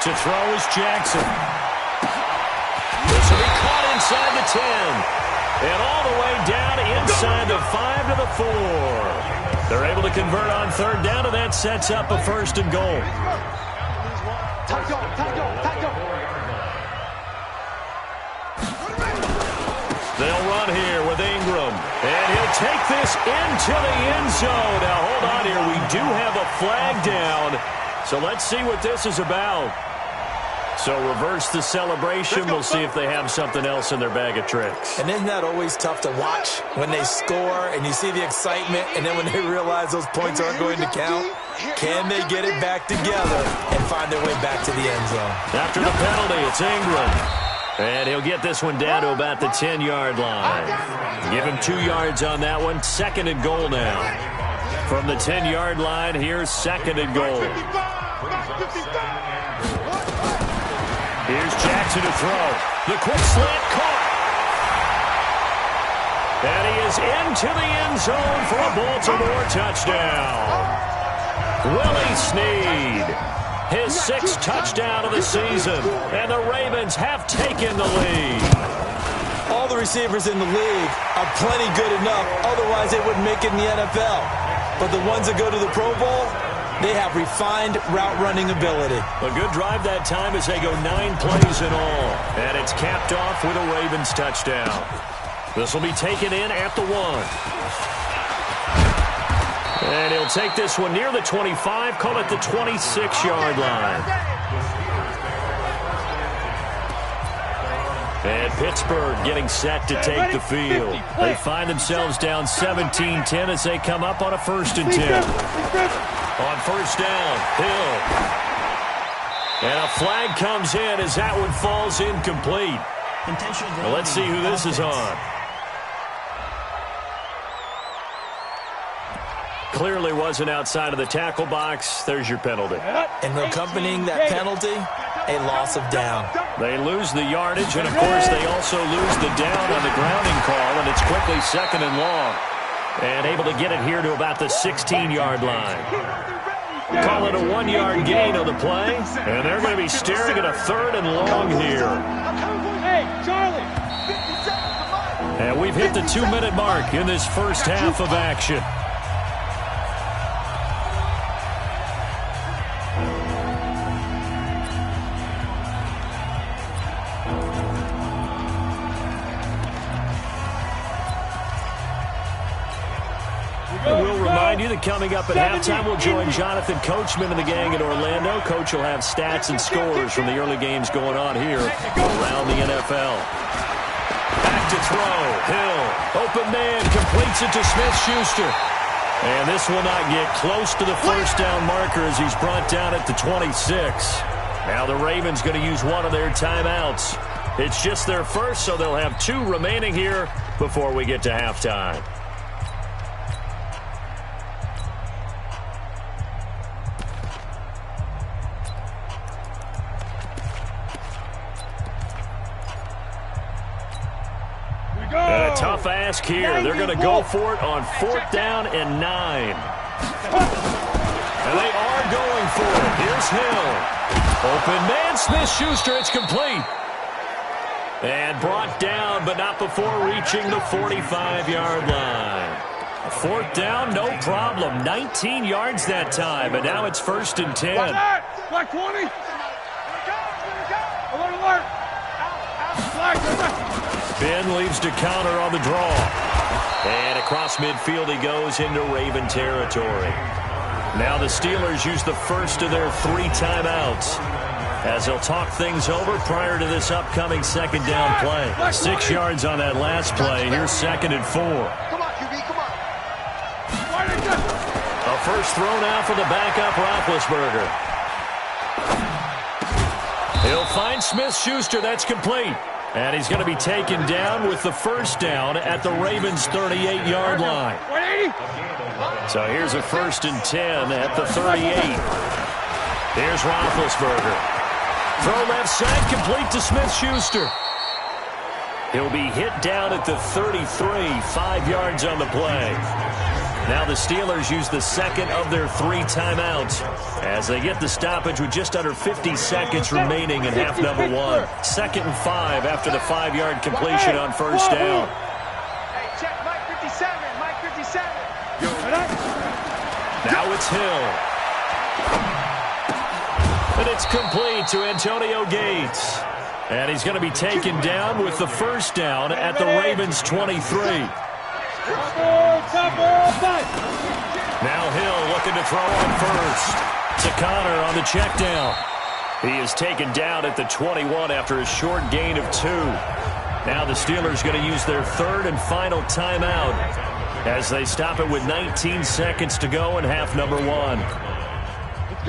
To throw is Jackson. This will be caught inside the 10. And all the way down inside the 5 to the 4. They're able to convert on 3rd down, and that sets up a 1st and goal. They'll run here with Ingram. And he'll take this into the end zone. Now, hold on here. We do have a flag down. So let's see what this is about. So reverse the celebration. We'll see if they have something else in their bag of tricks. And isn't that always tough to watch when they score and you see the excitement, and then when they realize those points aren't going to count? Can they get it back together and find their way back to the end zone? After the penalty, it's Ingram. And he'll get this one down to about the 10-yard line. Give him 2 yards on that one. 2nd and goal now. From the 10-yard line, here's 2nd and goal. Here's Jackson to throw. The quick slant caught. And he is into the end zone for a Baltimore touchdown. Willie Snead, his 6th touchdown of the season. And the Ravens have taken the lead. All the receivers in the league are plenty good enough. Otherwise, they wouldn't make it in the NFL. But the ones that go to the Pro Bowl, they have refined route-running ability. A good drive that time as they go 9 plays in all. And it's capped off with a Ravens touchdown. This will be taken in at the 1. And he'll take this one near the 25, call it the 26-yard line. And Pittsburgh getting set to take the field. They find themselves down 17-10 as they come up on a 1st and 10. On first down, Hill. And a flag comes in as that one falls incomplete. Well, let's see who this is on. Clearly wasn't outside of the tackle box. There's your penalty. And accompanying that penalty, a loss of down. They lose the yardage, and, of course, they also lose the down on the grounding call, and it's quickly 2nd and long. And able to get it here to about the 16-yard line. Call it a 1-yard gain on the play, and they're going to be staring at a 3rd and long here. And we've hit the 2-minute mark in this first half of action. We'll remind you that coming up at halftime, we'll join Jonathan Coachman and the gang in Orlando. Coach will have stats and scores from the early games going on here around the NFL. Back to throw. Hill. Open man. Completes it to Smith-Schuster. And this will not get close to the first down marker as he's brought down at the 26. Now the Ravens going to use one of their timeouts. It's just their first, so they'll have 2 remaining here before we get to halftime. And a tough ask here. They're going to go for it on 4th down and 9. And they are going for it. Here's Hill. Open man, Smith-Schuster. It's complete. And brought down, but not before reaching the 45-yard line. 4th down, no problem. 19 yards that time, and now it's 1st and 10. Flag 20. Alert. Ben leaves to counter on the draw. And across midfield he goes into Raven territory. Now the Steelers use the first of their 3 timeouts as they'll talk things over prior to this upcoming 2nd down play. 6 yards on that last play. Here's 2nd and 4. Come on, QB, come on. A first throw now for the backup Roethlisberger. He'll find Smith-Schuster. That's complete. And he's going to be taken down with the 1st down at the Ravens' 38-yard line. So here's a 1st and 10 at the 38. Here's Roethlisberger. Throw left side, complete to Smith-Schuster. He'll be hit down at the 33, 5 yards on the play. Now the Steelers use the 2nd of their 3 timeouts as they get the stoppage with just under 50 seconds remaining in half number 1. 2nd and 5 after the 5-yard completion on 1st down. Hey, check Mike 57, Mike 57. Now it's Hill. And it's complete to Antonio Gates. And he's going to be taken down with the 1st down at the Ravens' 23. Now Hill looking to throw on first. To Connor on the check down. He is taken down at the 21 after a short gain of 2. Now the Steelers going to use their 3rd and final timeout as they stop it with 19 seconds to go in half number 1.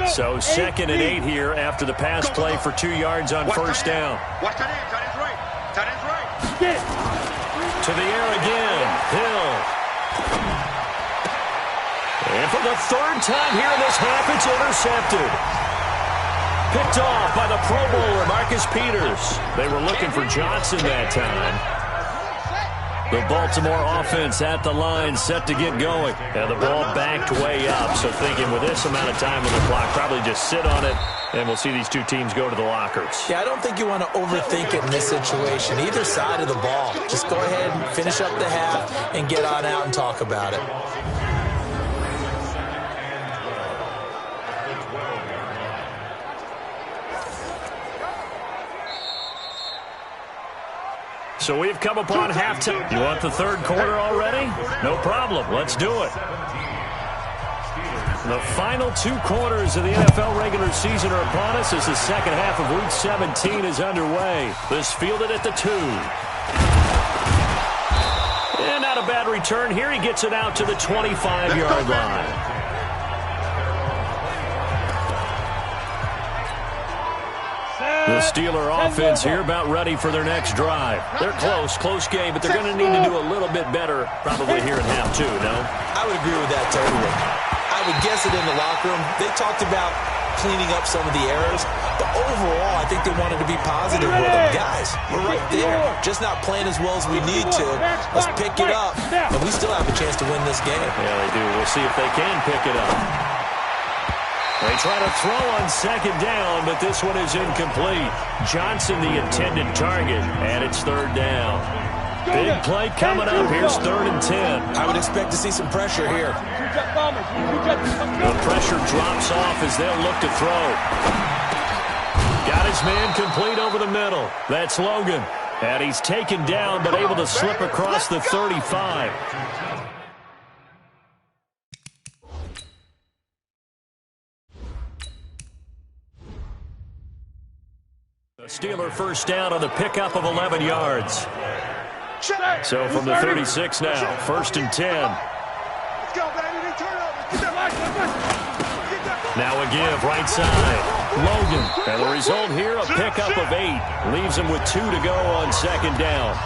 So 2nd and 8 here after the pass play for 2 yards on 1st down. Watch tight end, tight end's right. Tight end's right. To the air again, Hill. And for the 3rd time here in this half, it's intercepted. Picked off by the Pro Bowler, Marcus Peters. They were looking for Johnson that time. The Baltimore offense at the line, set to get going. And the ball backed way up, so thinking with this amount of time on the clock, probably just sit on it, and we'll see these 2 teams go to the lockers. Yeah, I don't think you want to overthink it in this situation. Either side of the ball. Just go ahead and finish up the half and get on out and talk about it. So we've come upon halftime. You want the 3rd quarter already? No problem. Let's do it. The final 2 quarters of the NFL regular season are upon us as the 2nd half of Week 17 is underway. This fielded at the 2. And not a bad return here. He gets it out to the 25-yard line. The Steeler offense here about ready for their next drive. They're close game, but they're going to need to do a little bit better probably here in half 2, no? I would agree with that totally. I would guess it in the locker room. They talked about cleaning up some of the errors, but overall, I think they wanted to be positive with them. Guys, we're right there. Just not playing as well as we need to. Let's pick it up, and we still have a chance to win this game. Yeah, they do. We'll see if they can pick it up. They try to throw on 2nd down, but this one is incomplete. Johnson, the intended target, and it's 3rd down. Big play coming up. Here's 3rd and 10. I would expect to see some pressure here. The pressure drops off as they'll look to throw. Got his man complete over the middle. That's Logan. And he's taken down, but able to slip across the 35. A Steeler 1st down on the pickup of 11 yards. So from the 36 now, 1st and 10. Let's go, baby. Turn over. Get that light. Now a give, right side. Logan. And the result here, a pickup of 8. Leaves him with 2 to go on second down.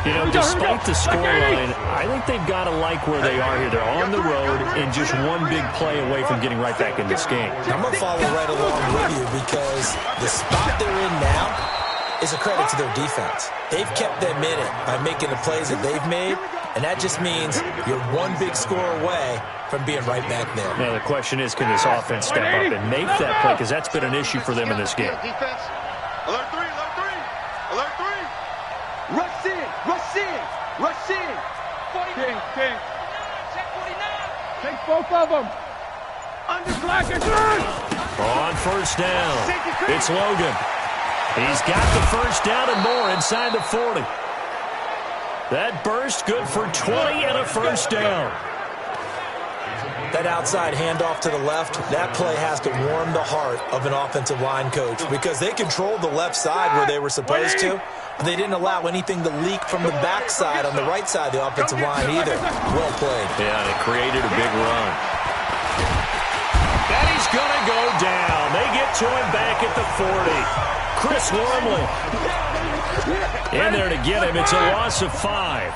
You know, despite the scoreline, I think they've got to like where they are here. They're on the road and just one big play away from getting right back in this game. I'm going to follow right along with you because the spot they're in now is a credit to their defense. They've kept them in it by making the plays that they've made, and that just means you're one big score away from being right back there. Now, the question is, can this offense step up and make that play? Because that's been an issue for them in this game. Defense. Alert 3, alert 3, alert 3. Rush in, rush in, rush in. King. Check 49. Take both of them. Under flag and On first down, it's Logan. He's got the first down and more inside the 40. That burst good for 20 and a first down. That outside handoff to the left, that play has to warm the heart of an offensive line coach because they controlled the left side where they were supposed to. But they didn't allow anything to leak from the backside on the right side of the offensive line either. Well played. Yeah, and it created a big run. And he's going to go down. They get to him back at the 40. Chris Wormley in there to get him. It's a loss of 5.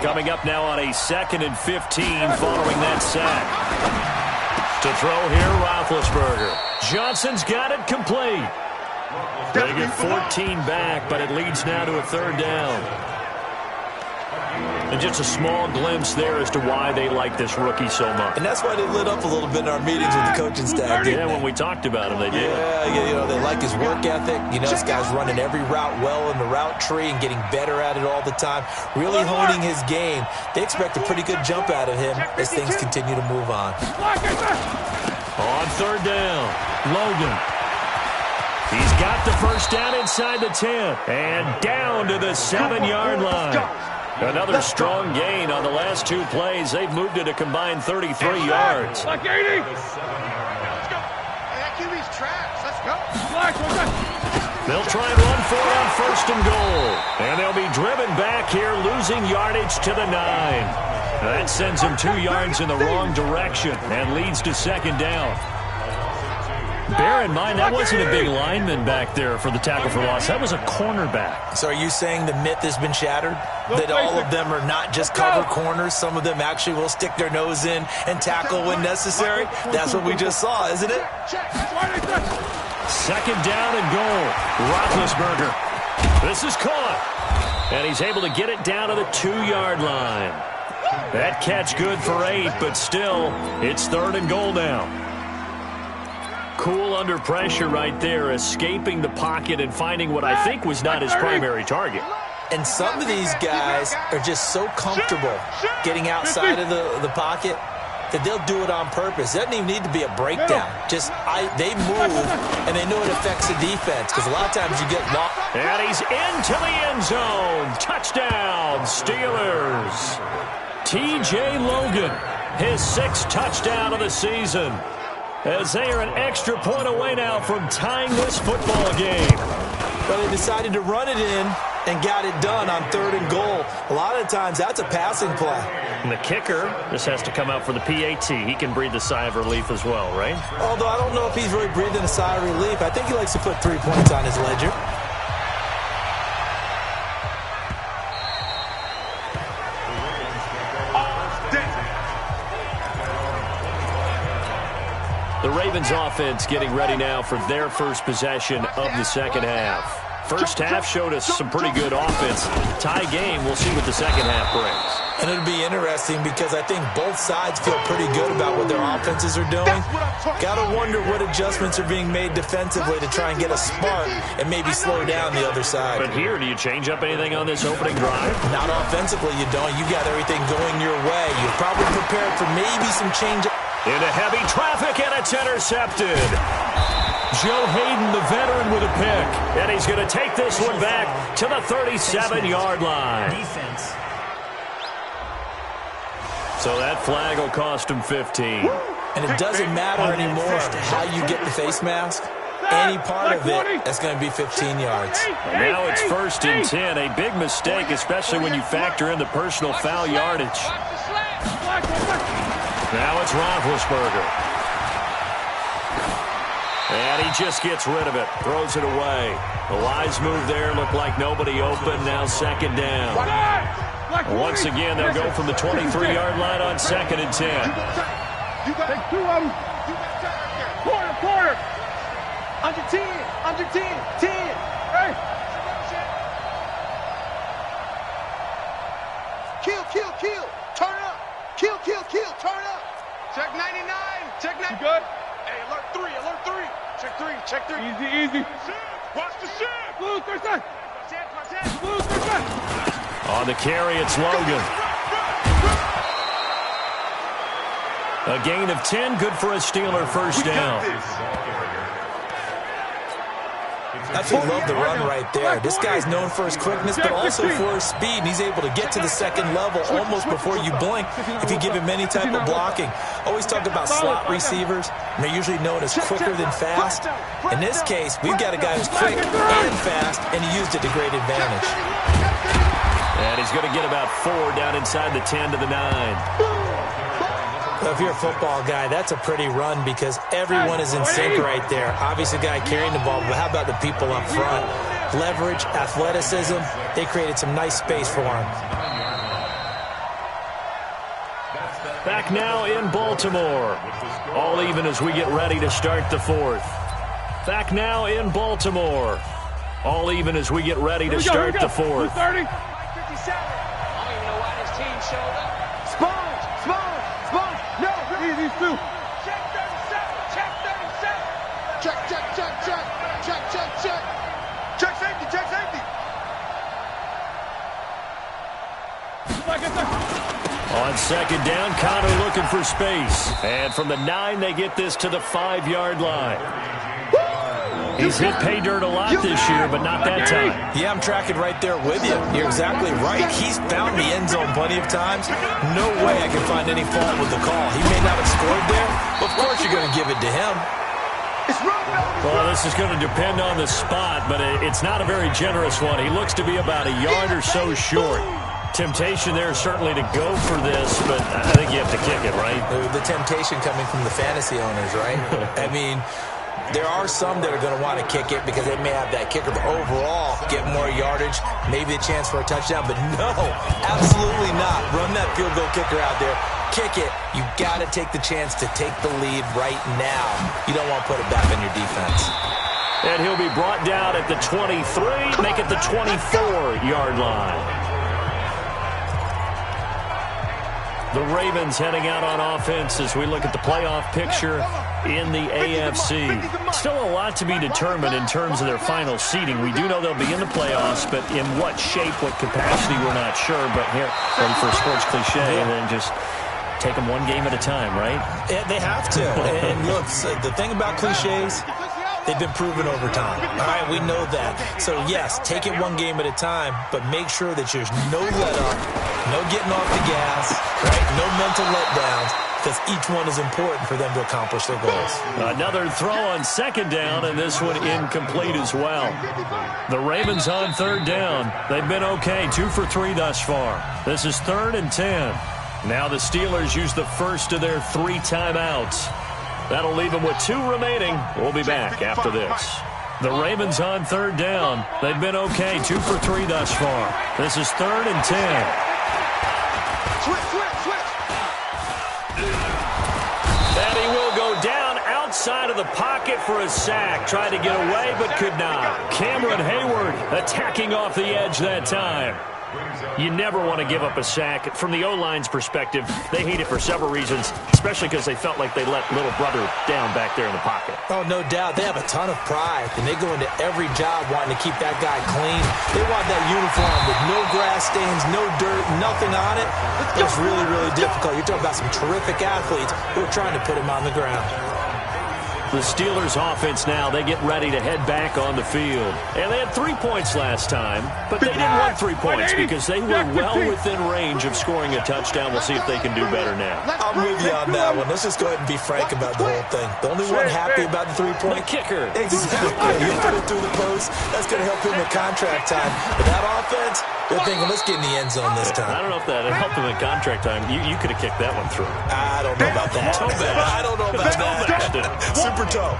Coming up now on a 2nd and 15 following that sack. To throw here, Roethlisberger. Johnson's got it complete. They get 14 back, but it leads now to a 3rd down. And just a small glimpse there as to why they like this rookie so much. And that's why they lit up a little bit in our meetings with the coaching staff, didn't they? When we talked about him, they did. Yeah, you know, they like his work ethic. You know, this guy's running every route well in the route tree and getting better at it all the time. Really honing his game. They expect a pretty good jump out of him as things continue to move on. On 3rd down, Logan. He's got the first down inside the 10. And down to the 7-yard line. Another strong gain on the last 2 plays. They've moved it a combined 33 yards. Like 80. Let's go. That QB's trash. Let's go. They'll try and run for it on 1st and goal. And they'll be driven back here, losing yardage to the 9. That sends them 2 yards in the wrong direction and leads to 2nd down. Bear in mind, that wasn't a big lineman back there for the tackle for loss. That was a cornerback. So are you saying the myth has been shattered? That all of them are not just cover corners? Some of them actually will stick their nose in and tackle when necessary? That's what we just saw, isn't it? 2nd down and goal. Roethlisberger. This is caught. And he's able to get it down to the 2-yard line. That catch good for 8, but still, it's 3rd and goal now. Cool under pressure right there, escaping the pocket and finding what I think was not his primary target. And some of these guys are just so comfortable getting outside of the pocket that they'll do it on purpose. It doesn't even need to be a breakdown. They move, and they know it affects the defense because a lot of times you get lost. And he's into the end zone. Touchdown, Steelers. T.J. Logan, his 6th touchdown of the season. As they are an extra point away now from tying this football game. But they decided to run it in and got it done on 3rd and goal. A lot of times that's a passing play. And the kicker, this has to come out for the PAT. He can breathe a sigh of relief as well, right? Although I don't know if he's really breathing a sigh of relief. I think he likes to put 3 points on his ledger. The Ravens offense getting ready now for their first possession of the 2nd half. First half showed us some pretty good offense. Tie game, we'll see what the 2nd half brings. And it'll be interesting because I think both sides feel pretty good about what their offenses are doing. Got to wonder what adjustments are being made defensively to try and get a spark and maybe slow down the other side. But here, do you change up anything on this opening drive? Not offensively, you don't. You got everything going your way. You're probably prepared for maybe some change. Into heavy traffic, and it's intercepted. Joe Hayden, the veteran, with a pick. And he's going to take this one back to the 37-yard line. Defense. So that flag will cost him 15. And it doesn't matter anymore how you get the face mask. Any part of it, that's going to be 15 yards. And now it's 1st and 10. A big mistake, especially when you factor in the personal foul yardage. Now it's Roethlisberger. And he just gets rid of it, throws it away. A wise move there, looked like nobody open, now second down. Once again, they'll go from the 23-yard line on 2nd and 10. You got take 2 of them. Quarter. Under 10. 10. Hey. Kill. Turn up. Kill. Turn up. Check 99. Check 99. You good? Hey, alert 3. Check 3. Easy. Watch the ship. Blue, 30. Blue, 30. On the carry, it's Logan. A gain of 10, good for a Steeler first down. Absolutely love the run right there. This guy's known for his quickness, but also for his speed. And he's able to get to the second level almost before you blink if you give him any type of blocking. Always talk about slot receivers, and they're usually known as quicker than fast. In this case, we've got a guy who's quick and fast, and he used it to great advantage. And he's going to get about 4 down inside the 10 to the 9. Well, if you're a football guy, that's a pretty run because everyone is in sync right there. Obviously, the guy carrying the ball, but how about the people up front? Leverage, athleticism, they created some nice space for him. Back now in Baltimore. All even as we get ready to start the 4th. Back now in Baltimore. All even as we get ready to start the 4th. 30. 57. I don't even know why this team showed up. Sponge. No, easy, Stu. Check 37. Check safety. On second down, Connor looking for space. And from the 9, they get this to the 5-yard line. He's hit pay dirt a lot this year, but not that time. Yeah, I'm tracking right there with you. You're exactly right. He's found the end zone plenty of times. No way I can find any fault with the call. He may not have scored there, but of course you're going to give it to him. Well, this is going to depend on the spot, but it's not a very generous one. He looks to be about a yard or so short. Temptation there certainly to go for this, but I think you have to kick it, right? The temptation coming from the fantasy owners, right? I mean, there are some that are going to want to kick it because they may have that kicker, but overall get more yardage, maybe a chance for a touchdown. But no, absolutely not. Run that field goal kicker out there. Kick it. You got to take the chance to take the lead right now. You don't want to put it back on your defense. And he'll be brought down at the 23, make it the 24-yard line. The Ravens heading out on offense as we look at the playoff picture in the AFC. Still a lot to be determined in terms of their final seeding. We do know they'll be in the playoffs, but in what shape, what capacity, we're not sure. But here, ready for a sports cliche, and then just take them one game at a time, right? Yeah, they have to. And look, the thing about cliches, they've been proven over time. All right, we know that. So, yes, take it one game at a time, but make sure that there's no let-up, no getting off the gas, right? No mental letdowns, because each one is important for them to accomplish their goals. Another throw on second down, and this one incomplete as well. The Ravens on third down. They've been okay, 2 for 3 thus far. This is 3rd and 10. Now the Steelers use the first of their 3 timeouts. That'll leave them with 2 remaining. We'll be back after this. The Ravens on third down. They've been okay, 2 for 3 thus far. This is 3rd and 10. Switch. And he will go down outside of the pocket for a sack. Tried to get away, but could not. Cameron Hayward attacking off the edge that time. You never want to give up a sack. From the O-line's perspective, they hate it for several reasons, especially because they felt like they let little brother down back there in the pocket. Oh, no doubt. They have a ton of pride, and they go into every job wanting to keep that guy clean. They want that uniform with no grass stains, no dirt, nothing on it. It's really, really difficult. You're talking about some terrific athletes who are trying to put him on the ground. The Steelers offense now, they get ready to head back on the field. And they had 3 points last time, but they didn't want 3 points because they were well within range of scoring a touchdown. We'll see if they can do better now. I'm with you on that one. Let's just go ahead and be frank about the whole thing. The only one happy about the 3-point kicker. Exactly. You put it through the post. That's going to help him with contract time. But that offense, they're thinking, let's get in the end zone this time. I don't know if that helped him in contract time. You could have kicked that one through. I don't know about that. I don't know about that. Super for toe.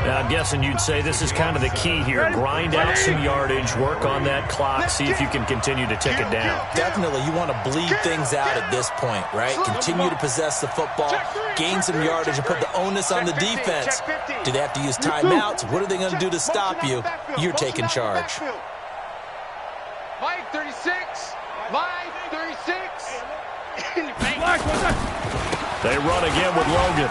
Now, I'm guessing you'd say this is kind of the key here. Grind out some yardage, work on that clock, see if you can continue to tick it down. Definitely, you want to bleed things out at this point, right? Continue to possess the football, gain some yardage, and put the onus on the defense. Do they have to use timeouts? What are they going to do to stop you? You're taking charge. Mike, 36. Mike, 36. They run again with Logan.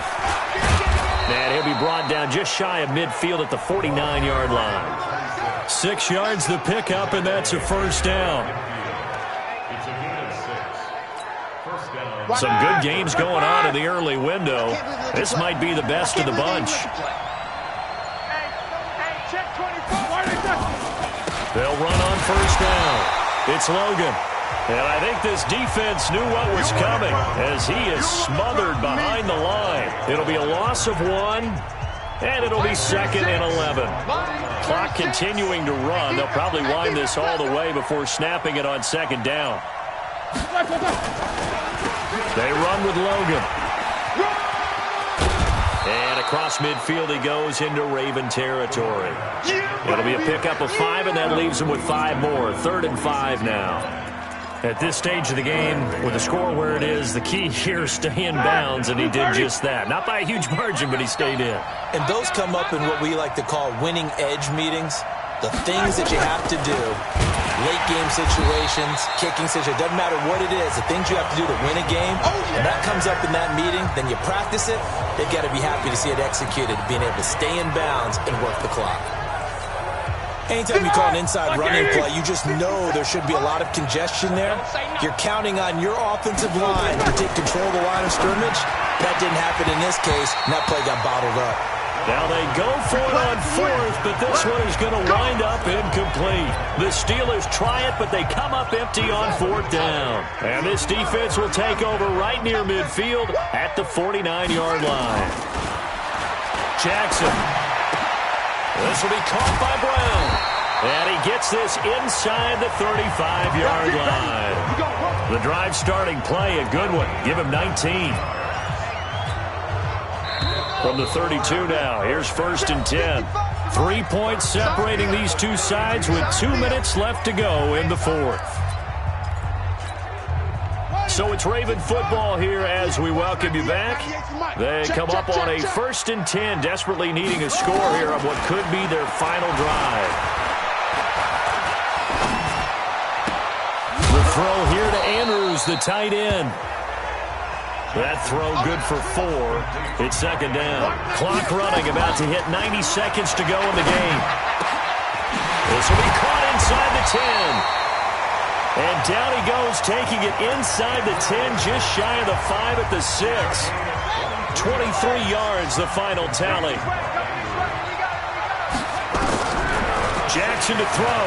And he'll be brought down just shy of midfield at the 49-yard line. 6 yards the pickup, and that's a first down. Some good games going on in the early window. This might be the best of the bunch. They'll run on first down. It's Logan. And I think this defense knew what was coming as he is smothered behind the line. It'll be a loss of 1, and it'll be 2nd and 11. Clock continuing to run. They'll probably wind this all the way before snapping it on 2nd down. They run with Logan. And across midfield he goes into Raven territory. It'll be a pickup of 5, and that leaves him with 5 more. 3rd and 5 now. At this stage of the game, with the score where it is, the key here is stay in bounds, and he did just that. Not by a huge margin, but he stayed in. And those come up in what we like to call winning edge meetings. The things that you have to do, late game situations, kicking situations, doesn't matter what it is, the things you have to do to win a game, and that comes up in that meeting, then you practice it, they've got to be happy to see it executed, being able to stay in bounds and work the clock. Anytime you call an inside running play, you just know there should be a lot of congestion there. You're counting on your offensive line to take control of the line of scrimmage. That didn't happen in this case, and that play got bottled up. Now they go for it on 4th, but this one is going to wind up incomplete. The Steelers try it, but they come up empty on 4th down. And this defense will take over right near midfield at the 49-yard line. Jackson. This will be caught by Brown. And he gets this inside the 35-yard line. The drive starting play, a good one. Give him 19. From the 32 now, here's 1st and 10. 3 points separating these two sides with 2 minutes left to go in the 4th. So it's Raven football here as we welcome you back. They come up on a 1st and 10, desperately needing a score here on what could be their final drive. The throw here to Andrews, the tight end. That throw good for 4. It's 2nd down. Clock running, about to hit 90 seconds to go in the game. This will be caught inside the 10. And down he goes, taking it inside the 10, just shy of the 5 at the 6. 23 yards, the final tally. Jackson to throw.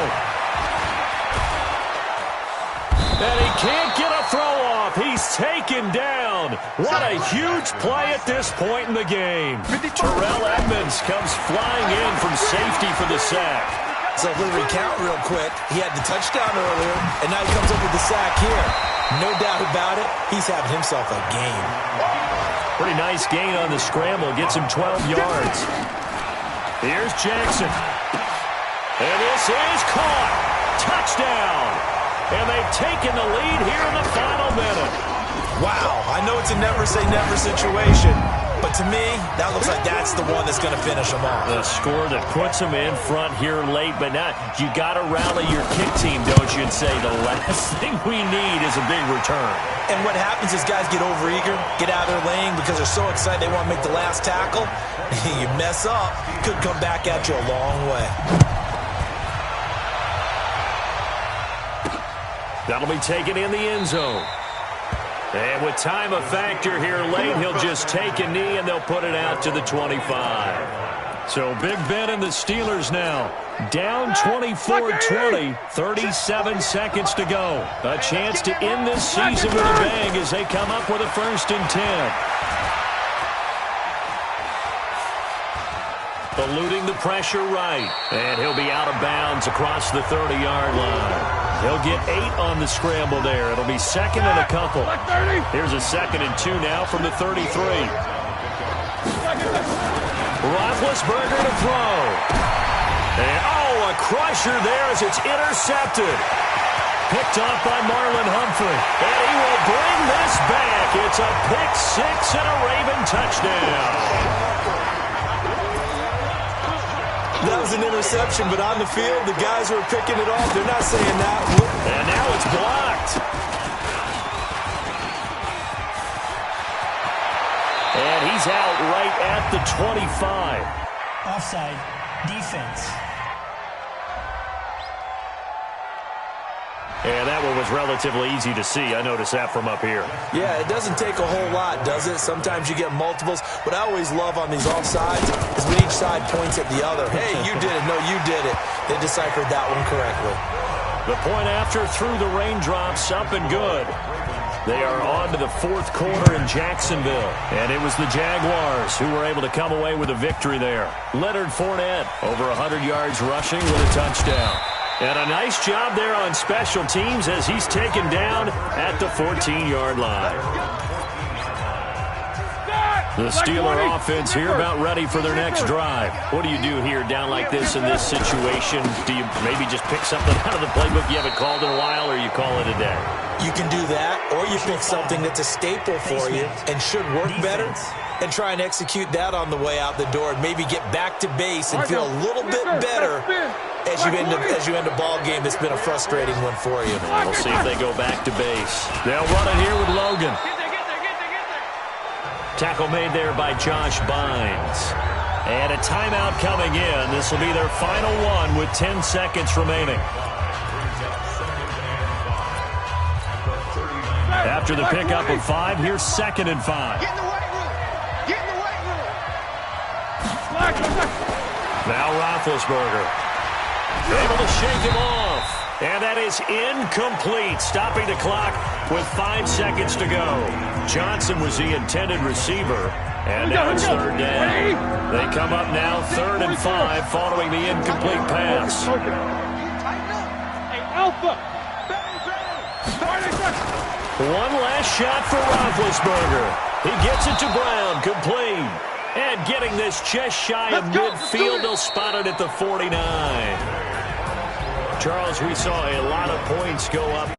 And he can't get a throw off. He's taken down. What a huge play at this point in the game. Terrell Edmonds comes flying in from safety for the sack. So if we recount real quick, he had the touchdown earlier, and now he comes up with the sack here. No doubt about it, he's having himself a game. Pretty nice gain on the scramble. Gets him 12 yards. Here's Jackson. And this is caught. Touchdown. And they've taken the lead here in the final minute. Wow, I know it's a never-say-never situation, but to me, that looks like that's the one that's going to finish them off. The score that puts them in front here late, but now you got to rally your kick team, don't you, and say the last thing we need is a big return. And what happens is guys get overeager, get out of their lane because they're so excited they want to make the last tackle. You mess up, could come back at you a long way. That'll be taken in the end zone. And with time a factor here late, he'll just take a knee and they'll put it out to the 25. So Big Ben and the Steelers now down 24-20, 37 seconds to go. A chance to end this season with a bang as they come up with a 1st and 10. Eluding the pressure right. And he'll be out of bounds across the 30-yard line. He'll get 8 on the scramble there. It'll be 2nd and a couple. Here's a 2nd and 2 now from the 33. Roethlisberger to throw. And, oh, a crusher there as it's intercepted. Picked off by Marlon Humphrey. And he will bring this back. It's a pick six and a Raven touchdown. That was an interception, but on the field, the guys who are picking it off, they're not saying that. And now it's blocked. And he's out right at the 25. Offside. Defense. And that one was relatively easy to see. I noticed that from up here. Yeah, it doesn't take a whole lot, does it? Sometimes you get multiples. What I always love on these offsides is when each side points at the other. Hey, you did it. No, you did it. They deciphered that one correctly. The point after through the raindrops, up and good. They are on to the fourth quarter in Jacksonville. And it was the Jaguars who were able to come away with a victory there. Leonard Fournette, over 100 yards rushing with a touchdown. And a nice job there on special teams as he's taken down at the 14-yard line. The Steeler offense here about ready for their next drive. What do you do here down like this in this situation? Do you maybe just pick something out of the playbook you haven't called in a while, or you call it a day? You can do that, or you pick something that's a staple for you and should work better and try and execute that on the way out the door and maybe get back to base and feel a little bit better as you end a ball game that's been a frustrating one for you. We'll see if they go back to base. They'll run it here with Logan. Tackle made there by Josh Bynes. And a timeout coming in. This will be their final one with 10 seconds remaining. After the pickup of 5, here's 2nd and 5. Get in the weight room. Get in the weight room. Now Roethlisberger. Able to shake him off. And that is incomplete. Stopping the clock with 5 seconds to go. Johnson was the intended receiver. And now it's 3rd down. They come up now 3rd and 5 following the incomplete pass. Hey, Alpha. One last shot for Roethlisberger. He gets it to Brown, complete. And getting this just shy of midfield, they'll spot it at the 49. Charles, we saw a lot of points go up.